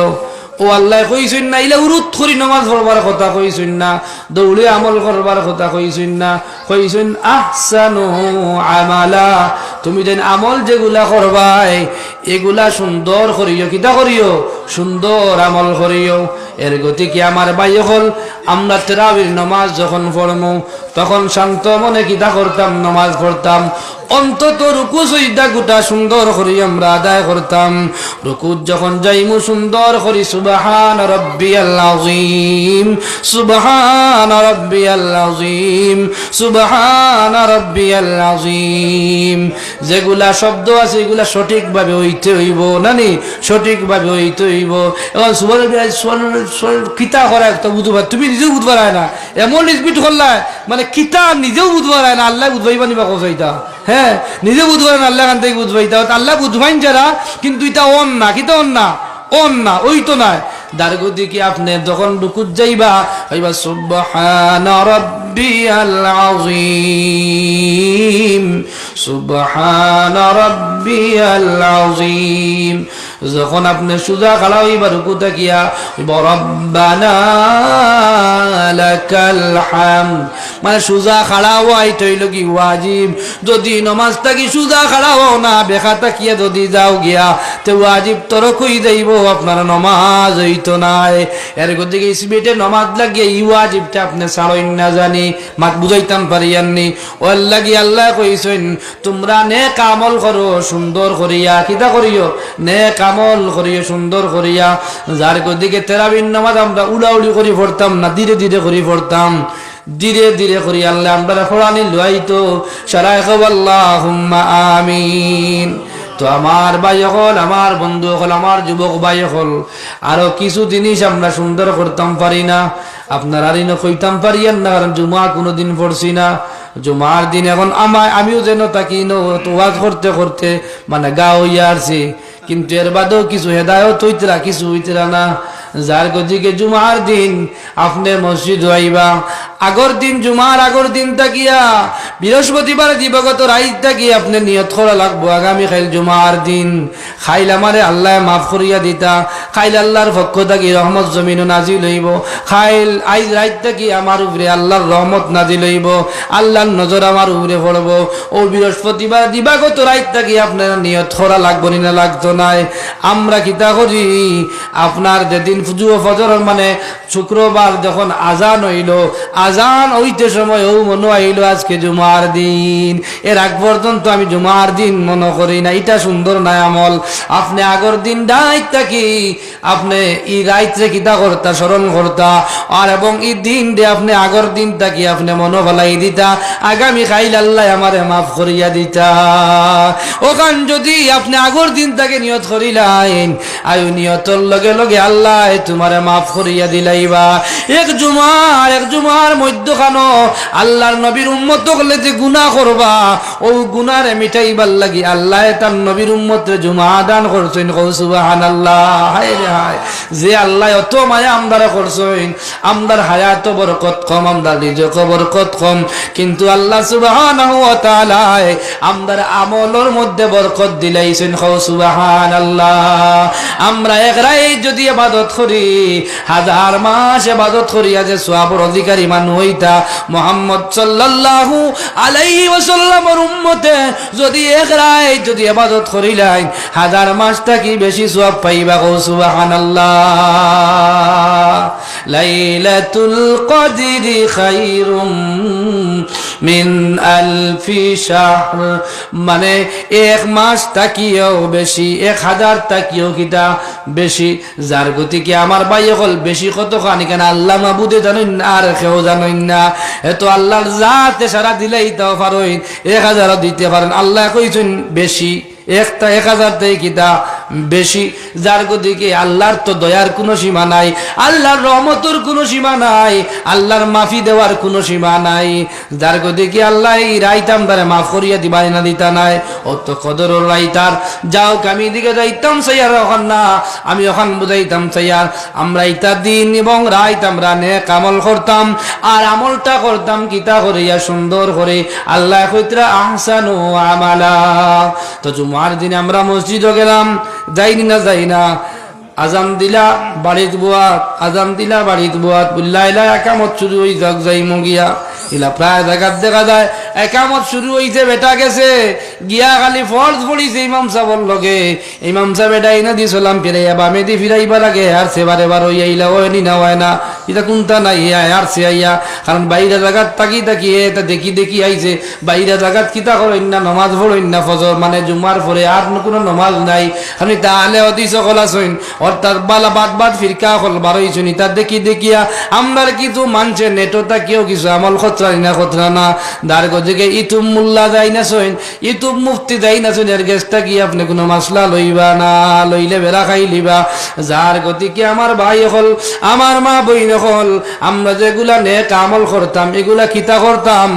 ও আল্লাহ কইছেন না, ইলা উরুত করি নমাজ পড়বার কথা কইছেন না, দৌড়ে আমল করবার কথা কইছেন না, কইছেন আহসানু আমালা, তুমি যেন আমল যেগুলা করবাই এগুলা সুন্দর করিও। কিতা করিও? সুন্দর আমল করিও। এর গতি কি আমার ভাই হল, আমরা তারাবির নামাজ যখন পড়মু তখন শান্ত মনে কিতা করতাম? নামাজ পড়তাম। অন্তত রুকু সজদা গোটা সুন্দর করি আমরা আদায় করতাম। রুকু যখন যাইমু সুন্দর করি সুবহান রাব্বিয়াল আযীম, সুবহান রাব্বিয়াল আযীম, সুবহান রাব্বিয়াল আযীম, যেগুলা শব্দ আছে এগুলা সঠিকভাবে হইতে হইব নানি সঠিকভাবে হইতে হইব। এখন কিতা করা একটা বুঝবা তুমি নিজেও বুঝবা না, এমন স্পিড করলা মানে কিতা নিজেও বুঝবা না, আল্লাহ বুঝবাইবা নিবা কোথাইতা, হ্যাঁ নিজে বুঝবা না, আল্লাহ কান থেকে বুঝবাইতা, আল্লাহ বুঝবাইন যারা কিন্তু এটা অন না, কিতা অন না, অন না ওই তো নাই। দারগতি কি আপনি যখন রুকুত যাইবা হইবা সুবহানা রাব্বিয়াল আযীম, সুবহানা রাব্বিয়াল আযীম। যখন আপনি সুজা খাড়া হইবা রুকু তাকিয়া রব্বানা লাকাল হামদ, মানে সুজা খাড়া হওয়াই তৈল কি ওয়াজিব। যদি নমাজ থাকি সুজা খাড়া হও না, বেখা তাকিয়া যদি যাও গিয়া তে ওয়াজিব তরকই যাইব, আপনার নমাজ হইতো নাই। এর গতিকে ইসবিটে নমাজ লাগিয়ে ই ওয়াজিবটা আপনি ছাড়ইন না জানি, মাত বুঝাইতাম পারিয়াননি। ওর লাগি আল্লাহ কইছেন তোমরা নেক আমল করো সুন্দর করিয়া, কিতা করিও নেক আমল করিও সুন্দর করিয়া। যার গতিকে তেরাবিন নামাজ আমরা উড়াউড়ি করি পড়তাম না, ধীরে ধীরে করি পড়তাম, ধীরে ধীরে করি আল্লাহ আমরা ফোড়ানি লুয়াইতো সারাই খাব আল্লাহুম্মা আমিন। তো আমার ভাই হল, আমার বন্ধু হল, আমার যুবক ভাই হল, আরো কিছু জিনিস আমরা সুন্দর করতাম পারি না, আপনার আর কইতাম পারিয়েন না, কারণ জুমা কোনোদিন পড়ছি না। জুমার দিন এখন আমিও যেন তাকি ওয়াজ করতে করতে মানে গা হইয়া আসছি, কিন্তু এর বাদেও কিছু হেদায়ত হইতরা কিছু হইতরা না। যার গতিকে জুমার দিন আপনি মসজিদ আইবা, আগর দিন জুমার আগর দিন তাকিয়া বৃহস্পতিবার দিবগত রাইত তাকিয়া আপনি নিয়ত করা লাগবো আগামী খাইল জুমার দিন খাইল আমারে আল্লাহ মাফ করিয়া দিতা, খাইল আল্লাহর পক্ষ থাকি রহমত জমিন নাজিল হইব, খাইল আইজ রাইত থাকি আমার উপরে আল্লাহর রহমত নাজিল হইব, আল্লাহর নজর আমার উপরে পড়ব। ও বৃহস্পতিবার দিবাগত রাইত থাকি আপনার নিয়ত করা লাগবো না লাগতো নাই। আমরা কিতা করি আপনার যেদিন ফজর মানে শুক্রবার যখন আজান হইল, আজান হইতে সময় ও মনে হইল আজকে জুমার দিন, এর আগ পর্যন্ত আমি জুমার দিন মনে করি না, এটা সুন্দর না আমল। আপনি আগর দিন রাইত থাকি আপনি ই রাইতে কিতা করতা স্মরণ করতা, আর এবং এই দিন দে আপনি আগর দিন থাকি আপনি মনে ভালাই দিতা আগামী খাইল আল্লাহ আমারে মাফ করিয়া দিতা। ওখান যদি আপনি আগর দিন তাকে নিয়ত করিলেন, আয়ু নিয়তর লগে লগে আল্লাহ তোমারে মাফ করিয়া দিলাইবা। এক জুমার মধ্যখানো আল্লাহর নবীর উম্মত হলে যে গুনাহ করবা, ও গুনারে মিটাইবার লাগি আল্লাহ তার নবীর উম্মতে জুমা দান করছেন। সুবহানাল্লাহ, হায় রে হায়, যে আল্লাহ অত মায়া আমদারা করছেন, আমদার হায়াত বরকত কম, আমদার রিজক বরকত কম, কিন্তু আল্লাহ সুবহানাহু ওয়া তাআলা আমদার আমলের মধ্যে বরকত দিলাইছেন। সুবহানাল্লাহ। আমরা এক রাত যদি ইবাদত করি, হাজার মাস ইবাদত করিয়া যে সওয়াবের অধিকারী মানুষ হইতা, মুহাম্মদ সাল্লাল্লাহু আলাইহি ওয়াসাল্লামের উম্মতে যদি এক রাত যদি ইবাদত করিলেন, হাজার মাস থাকি বেশি সওয়াব পাইবা। সুবহানাল্লাহ। লাইলাতুল কদরি খায়রুম মিন আলফি শাহর, মানে এক মাস তাকিয়েও বেশি, 1000 তাকিয়েও কিটা বেশি। যার গতিকে আমার ভাই হল বেশি কত খানি কেন আল্লাহ মাবুদে জানেন না, আর কেউ জানেন না। এত আল্লাহর জাতে সারা দিলেই তো পারেন, 1000 দিতে পারেন। আল্লাহ কইছেন বেশি, 1000 থেকে কিতা বেশি। যার গতিকে আল্লাহর তো দয়ার কোনো সীমা নাই, আল্লাহর রহমতের কোনো সীমা নাই, আল্লাহর মাফি দেওয়ার কোনো সীমা নাই। যার গতিকে আল্লাহ এই রাইতাম তারে মাফ করিয়া দিবা না দিতা নাই, অত কদর রাইতার। যাও আমি দিকে যাইতাম সাইয়ার, ওখান না আমি ওখান বুঝাইতাম সাইয়ার। আমরা ইতা দিন এবং রাইত আমরা নেক আমল করতাম, আর আমলটা করতাম কিতা করিয়া সুন্দর করে। আল্লাহ কইতরা আহসানু আমালা। তো জুমার দিনে আমরা মসজিদে গেলাম, যাইনি না যাই না, আজান দিলা বাড়িত বুয়াত, আজান দিলা বাড়িত বুয়াত, বুল্লাইলা একামত শুরু হই যাক যাই মগিয়া ইলা প্রায় জায়গাত দেখা যায় একামত শুরু হইছে, বেটা গেছে গিয়া খালি ফরজ পড়িছে ইমাম সাহেবের লগে। ইমাম সাহেব এটা ইনা দি সালাম ফিরাইয়া বামে দি ফিরাইবা লাগে, আর সেবারে বার হইয়া ইলা হয়নি না হয় না, এটা কোনটা নাই আর সে আইয়া। কারণ বাইরে জায়গাত তাকি তাকি এটা দেখি দেখি আইছে, বাইরে জায়গাত কিতা করেন না, নমাজ পড়েন না ফজর মানে জুমার পরে আর কোনো নমাজ নাই। খালি তাহলে অতি সকল আসইন, অর্থাৎ বালা বাদ বাদ ফিরকা হল বারোইছুন। তা দেখি দেখিয়া আমরার কিছু মানছে নেটোটা কেউ কিছু আমল খতরা না খতরা না। দার গজকে ইতুম মোল্লা যাই না সইন, ইতু মুফতি যাই না শুনের গেছটা কি আপনি কোনো মাসলা লইবা না, লইলে বেলা খাই লিবা। যার গতিকে আমার ভাই হল, আমার মা বইন হল, আমরা যেগুলা নেক আমল করতাম এগুলা কিতা করতাম,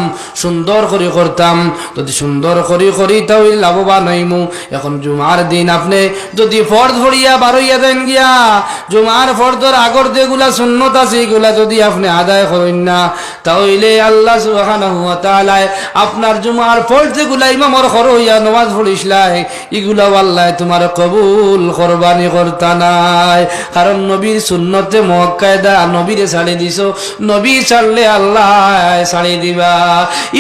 সুন্দর করে করতাম। যদি সুন্দর করে করি তাহলে লাভবান হইমু। এখন জুমার দিন আপনি যদি ফরজ ভরিয়া বারইয়া দেন গিয়া, জুমার ফরজের আগর যেগুলা সুন্নত আছে এগুলা যদি আপনি আদায় করেন না, তাহলে আল্লাহ সুবহানাহু ওয়া তাআলা আপনার জুমার ফরজ যেগুলা ইমামর খর হইয়া নামাজ পড়িসলাই এগুলা আল্লাহ তোমার কবুল কোরবানি করতা নাই। কারণ নবীর সুন্নতে মুআক্কাদা, নবীরে ছাড়ি দিছো, নবী ছাড়লে আল্লাহ ছাড়ি দিবা।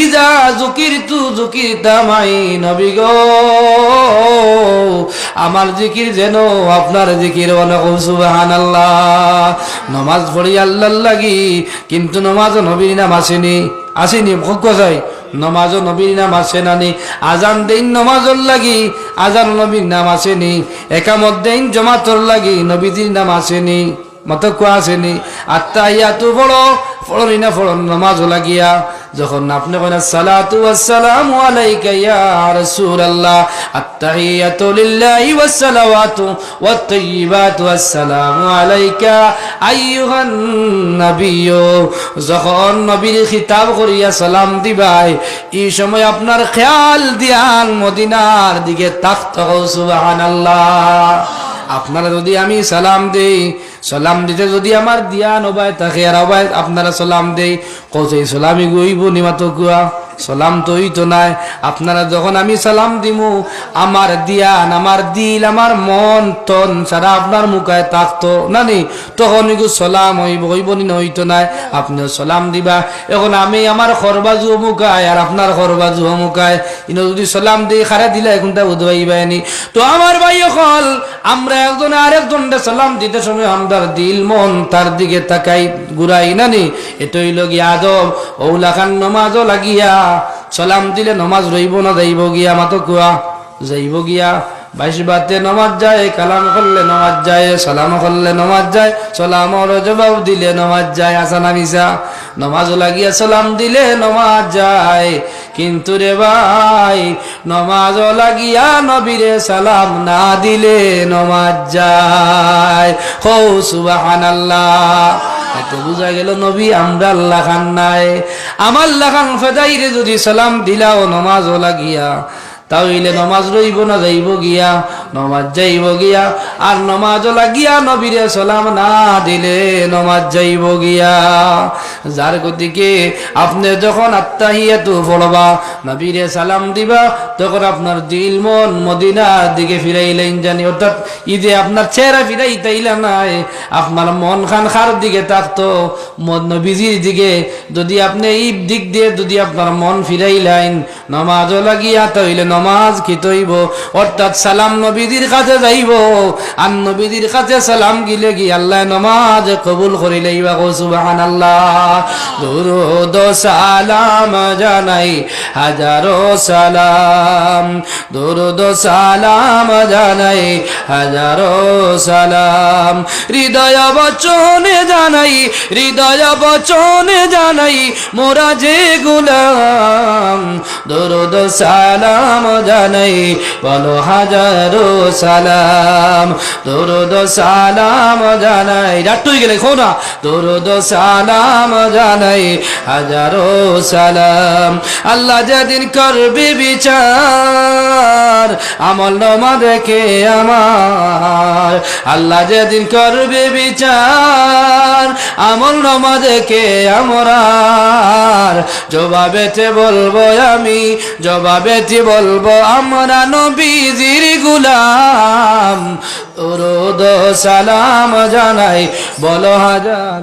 ইজা যুকিরতু যুকিরতা মাই, নবী গো আমার জিকির যেন আপনার জিকির বলো সুবহানাল্লাহ। নামাজ পড়ি আল্লাহর লাগি, কিন্তু নামাজ নবীর নাম আসেনি, আসেনি ভোগ যায়। নমাজও নবীর নাম আসে নানি, আজান দেন নমাজর লাগি, আজান নবীর নাম আসেনি, একামত দেন জমাতর লাগি, নবীজির নাম আসেনি, মত কোয়া আসেনি। আত্তাহিয়াতু পড়ো, পড়নি না পড়ো নমাজও লাগিয়া। যখন আপনি বলেন আসসালাতু ওয়াসসালামু আলাইকা ইয়া রাসূলুল্লাহ, আত্তাহিয়াতু লিল্লাহি ওয়াসসালাওয়াতু ওয়াত-তাইয়্যিবাতু আসসালামু আলাইকা আইয়ুহান নাবিয়্যু, যখন নবীর খিতাব করিয়া সালাম দিবাই এই সময় আপনার খেয়াল দিয়ান মদিনার দিকে তাকাও সুবহানাল্লাহ। আপনারা যদি আমি সালাম দেই, সালাম দিতে যদি আমার দিয়ান অবায় থাকে আর অবায় আপনারা সালাম দেই, কই সালামি গইব নিমাত কুয়া সালাম তো হইতো নাই। আপনারা যখন আমি সালাম দিমু আমার দিয়ান, আমার দিল, আমার মন তন সারা আপনার মুখায় থাকতো নানি, তখন সালাম হইব নি হইতো নাই। আপনিও সালাম দিবা। এখন আমি আমার খরবাজু মুখায় আর আপনার খরবাজু মুখায় ইনো যদি সালাম দিই খারা দিলে এখনটা উদ্বাইবানি। তো আমার ভাই হল, আমরা একজন আরেকজনকে সালাম দিতে সময় আমাদের দিল মন তার দিকে তাকাই ঘুরাই নানি, এটাই লগি আদব। ওলা খান নমাজও লাগিয়া সালাম দিলে নমাজ রইব না যাইব গিয়া, মাতো কুয়া যাইব গিয়া। 22 বাতে নমাজ যায়, কালাম করলে নমাজ যায়, সালাম করলে নমাজ যায়, সালামর জবাব দিলে নমাজ যায়। আসানা মিসা? নমাজ লাগিয়া সালাম দিলে নমাজ যায়, কিন্তু রে ভাই নমাজ লাগিয়া নবীরে সালাম না দিলে নমাজ যায়। হো সুবহানাল্লাহ। এত বুঝা গেল নবী আমরা আল্লাহ খান নাই, আমার আল্লাহ খান ফেদাইরে যদি সালাম দিলাও নমাজ লাগিয়া, তাহলে নমাজ রইব না যাইব গিয়া, নমাজ যাইব গিয়া। আর নমাজ লাগিয়া নবীরে সালাম না দিলে নমাজ যাইব গিয়া। যার গতিকে আপনি যখন আত্তাহিয়াতু পড়বা, নবীরে সালাম দিবা, তখন আপনার দিল মন মদিনার দিকে ফিরাইলেন জানি, অর্থাৎ ঈদে আপনার চেহারা ফিরাইতাইলা নাই, আপনার মন খান খার দিকে থাকতো নবীজির দিকে। যদি আপনি এই দিক দিয়ে যদি আপনার মন ফিরাইলেন নমাজও লাগিয়া, তাইলে নমাজ কি তৈব, অর্থাৎ সালাম নবীদের কাছে যাইব। আর নবীদের কাছে সালাম গিলে কি আল্লাহ নমাজ কবুল করিলেইবা। সুবহানাল্লাহ। দুরুদ সালাম জানাই হাজারো সালাম, দুরুদ সালাম জানাই হাজারো সালাম, হৃদয় বচনে জানাই, হৃদয় বচনে জানাই মোরা যে গোলাম, দুরুদ সালাম জানাই বলো হাজারো সালাম, দুরুদ সালাম জানাই। রাট্টুই গেলে খো না, দুরুদ সালাম জানাই হাজারো সালাম। আল্লাহ যেদিন করবে বিচার আমল নামা দেখে আমার, আল্লাহ যেদিন করবে বিচার আমল নামা দেখে আমার, জবাবেতে বলবো আমি, জবাবেতে বলবো আমরা নবীজির গোলাম, দুরুদ সালাম জানাই বলো হাজার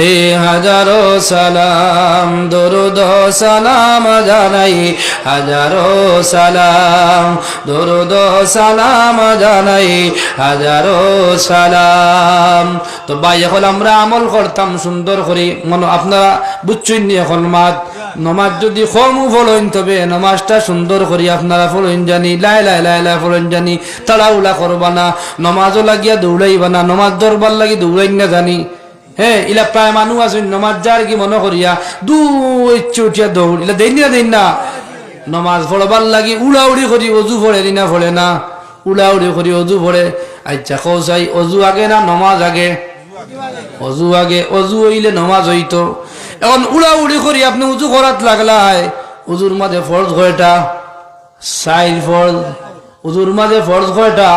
এ হাজারো সালাম, দুরুদ সালাম জানাই হাজারো সালাম, দুরুদ সালাম জানাই হাজারো সালাম। তো ভাই এখন আমরা আমল করতাম সুন্দর করে, মনে আপনারা বুঝছেন নি এখন মাত নমাজ যদি কমও ফলইন, তবে নমাজটা সুন্দর করি আপনারা ফলইন জানি, লাই লাই লাই লাই ফলইন জানি, তাড়াহুড়া করবা না, নমাজও লাগিয়া দৌড়াইবা না, নমাজ দরবার লাগি দৌড়াইন না জানি, হ্যাঁ ইলা প্রায় মানুষ আছে নমাজ যার কি মনে করিয়া দুই উঠিয়া দৌড় ইলা দেন না নমাজ পড়বার লাগি উড়াউড়ি করি অজু পড়ে না পড়ে না উড়াউড়ি করি অজু পড়ে আচ্ছা কৌসাই অজু আগে না নমাজ আগে অজু আগে অজু হইলে নমাজ হইতো এখন উড়াউড়ি করি আপনি উজু করাত লাগলাই উজুর মাঝে ফরজ কয়টা সাইল ফরজ উজুর মাঝে ফরজ কয়টা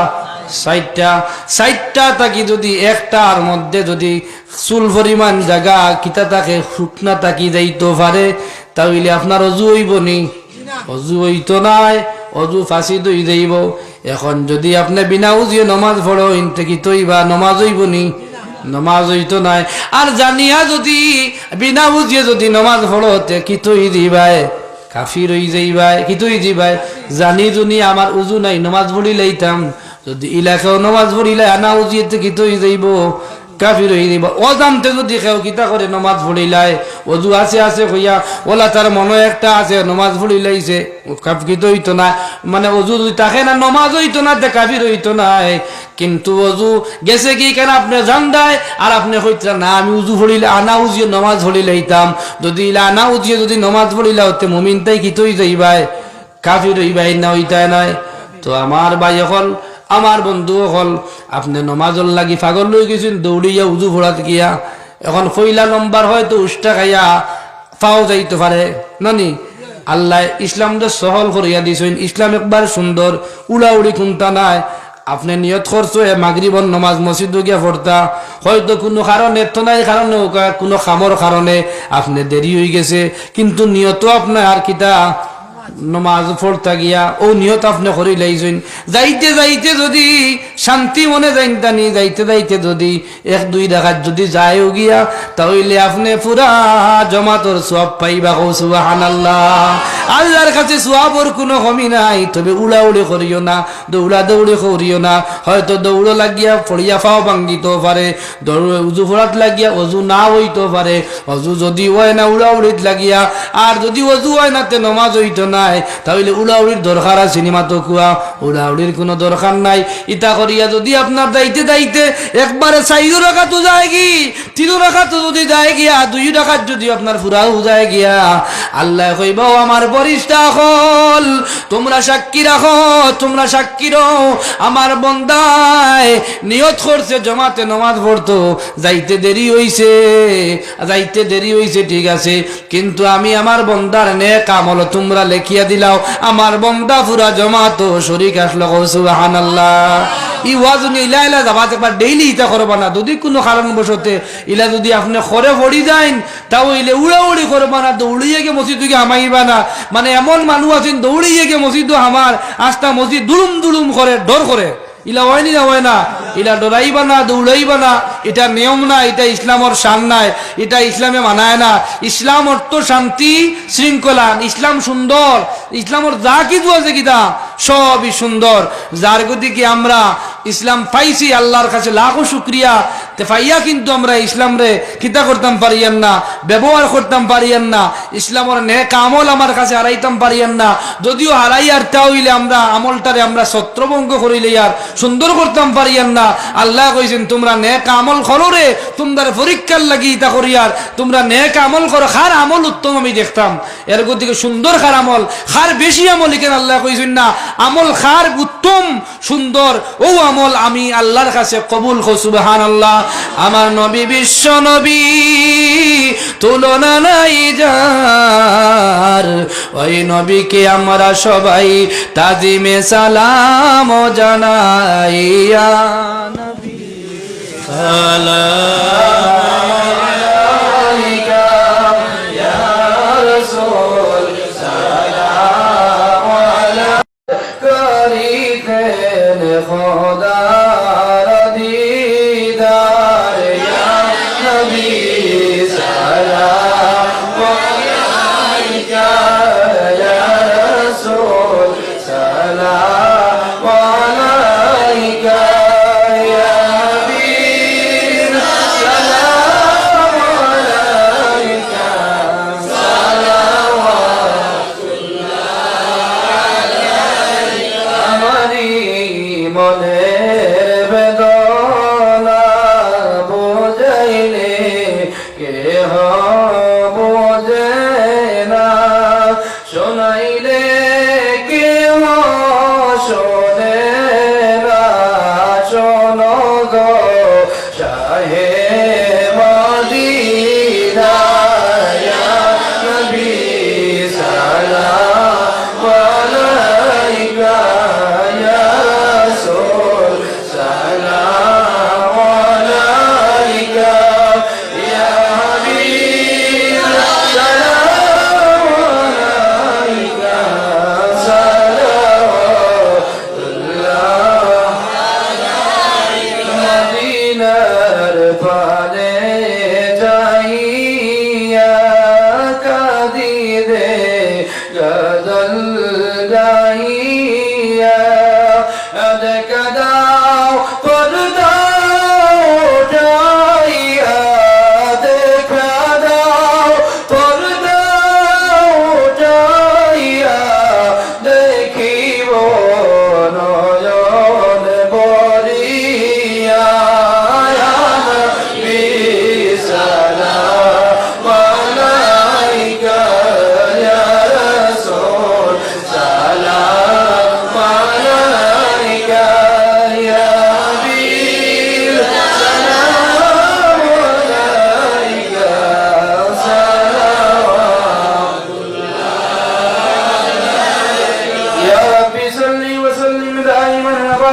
সাইটটা তাকি যদি একটার মধ্যে যদি চুল পরিমাণ জায়গা কিতা তাকে শুকনা তাকি যাইতে পারে তাহলে আপনার অজু হইব নি অজু হইতো নাই অজু ফাঁসি দই যাইব এখন যদি আপনি বিনা উজিয়ে নমাজ পড়ো ইনতে কি তৈবা নমাজ হইব নি নমাজ হইতো নাই আর জানিয়া যদি বিনা উজিয়ে যদি নমাজ পড়ো তে কি তৈ দিবাই কাফির হই যাইবাই কি তৈ দিবাই জানি জুনি আমার উজু নাই নমাজ পড়ি লাইতাম যদি ইলাকাও নমাজ পড়িলে আনা উজিয়েতে কি তৈ যাইব কাফির হয়ে যাইব অজান্তে যদি কেউ কিতা করে নমাজ পড়িলাই অজু আছে কইয়া ওলা তার মনে একটা আছে নমাজ পড়িলাইছে কাফির হইতো না মানে অজু যদি থাকে না নমাজ হইতো না কাফির হইতো না কিন্তু অজু গেছে কি কেন আপনি জান দেয় আর আপনি কইতেন না আমি উজু পড়িলে আনা উজিয়ে নমাজ পড়িলাইতাম যদি ইলা আনা উজিয়ে যদি নমাজ পড়িলা হতে মুমিন তাই কি তৈ যাইবাই কাফির হইবাই না হইতাই নাই তো আমার ভাই এখন আমার বন্ধু হল আপনি নমাজর লাগি পাগল লই গেছেন দৌড়িয়া উজু ফোড়াত গিয়া এখন পয়লা নম্বর হয়তো উষ্টা খাইয়া পাও যাইতে পারে নানি আল্লাহ ইসলামটা সহল করিয়া দিয়েছেন ইসলাম একবার সুন্দর উড়াউড়ি খুনতা নাই আপনি নিয়ত করছো মাগরিবর নমাজ মসজিদ গিয়া পড়তা হয়তো কোনো কারণে তো নাই কারণে কোনো খামর কারণে আপনি দেরি হয়ে গেছে কিন্তু নিয়ত আপনার আর কিতা নমাজ পড়তা গিয়া ও নিয়ত আপনি করি লাইছেন যাইতে যাইতে যদি শান্তি মনে যাইতানি যাইতে যাইতে যদি এক দুই রাকাত যদি যায়ও গিয়া তাহলে আপনি পুরা জমাতর সওয়াব পাইবা সুবহানাল্লাহ আল্লাহর কাছে সওয়াবের কোনো কমি নাই তবে উড়াউড়ি করিও না দৌড়াদৌড়ি করিও না হয়তো দৌড় লাগিয়া পড়িয়া পাও ভাঙ্গিতেও পারে দৌড় উজু ফোড়াত লাগিয়া অজু না হইতেও পারে অজু যদি হয় না উড়াউড়িত লাগিয়া আর যদি অজু হয় না তে নমাজ হইতো না তাহলে উড়াউড়ির দরকার আছে সিনেমা তো কুয়া উড়াউড়ির কোনো দরকার নাই ইতা করিয়া যদি আপনার দাইতে দাইতে একবারে 4 রাকাত যায় কি 3 রাকাত যদি যায় গিয়া 2 রাকাত যদি আপনার ফুরাও যায় গিয়া আল্লাহ কইবা আমার ফেরেশতা হল তোমরা সাক্ষী রাখো তোমরা সাক্ষী রও আমার বান্দায় নিয়ত করছে জমাতে নামাজ পড়তো যাইতে দেরি হইছে ঠিক আছে কিন্তু আমি আমার বান্দার নেক আমল তোমরা লেখিয়া দিলাও আমার বান্দা পুরা জমাতো শরীক আসলো সুবহানাল্লাহ ই ওয়াজনি ইলা ইলা যাবাতে পার ডেইলি ইতা করবা না যদি কোনো কারণবশতে ইলা যদি আপনি খরে পড়ি যাইন তাও ইলে উড়াউড়ি করবা না দৌড়িয়ে গিয়ে মসজিদ গিয়ে হামাইবা না মানে এমন মানুষ আছেন দৌড়িয়ে গিয়ে মসজিদ হামার আস্তা মসজিদ দুলুম দুলুম করে ডর করে ইলা হয়নি না হয় না ইলা ডরাইবা না দৌড়াইবা না এটা নিয়ম না এটা ইসলামর শান নাই এটা ইসলামে মানায় না ইসলাম অর্থ শান্তি শৃঙ্খলা ইসলাম সুন্দর ইসলামর যা কিছু আছে কিতা সবই সুন্দর যার গতি কি আমরা ইসলাম পাইছি আল্লাহর কাছে লাখো শুকরিয়া তে পাইয়া কিন্তু আমরা ইসলাম রে কিতা করতাম পারিয়ান না ব্যবহার করতাম পারিয়ান না ইসলামর নেক আমল আমার কাছে হারাইতাম পারিয়ান না যদিও হারাই আর তাহলে আমরা আমলটারে আমরা ছত্রভঙ্গ করিলে আর সুন্দর করতাম পারিয়ান না আল্লাহ কইছেন তোমরা নেক আমল করো রে তোমরা পরীক্ষার লাগি ইতা করিয়ার তোমরা নেক আমল করো খার আমল উত্তম আমি দেখতাম এর গতিকে সুন্দর খার আমল খার বেশি আমল কেন আল্লাহ কইছেন না আমল খার উত্তম সুন্দর ও আমল আমি আল্লাহর কাছে কবুল করি সুবহানাল্লাহ আমার নবী বিশ্ব নবী তুলনা নাই যার ওই নবীকে আমরা সবাই তাজিমে সালাম জানাই ইয়া নবী সালাম আলাইকা ইয়া রাসূল সালাম আলাইকা করিতে খোদা দিদার ইয়া নবী সালাম আলাইকা ইয়া রাসূল সালাম আলাইকা ইয়া নবী সালাম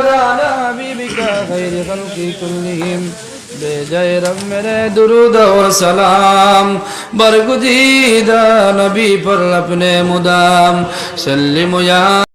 على حبيبك خير خلق كلهم बेजाय रब मेरे दुरूद और सलाम बरगुदीदा नबी पर अपने मुदाम सल्लिम या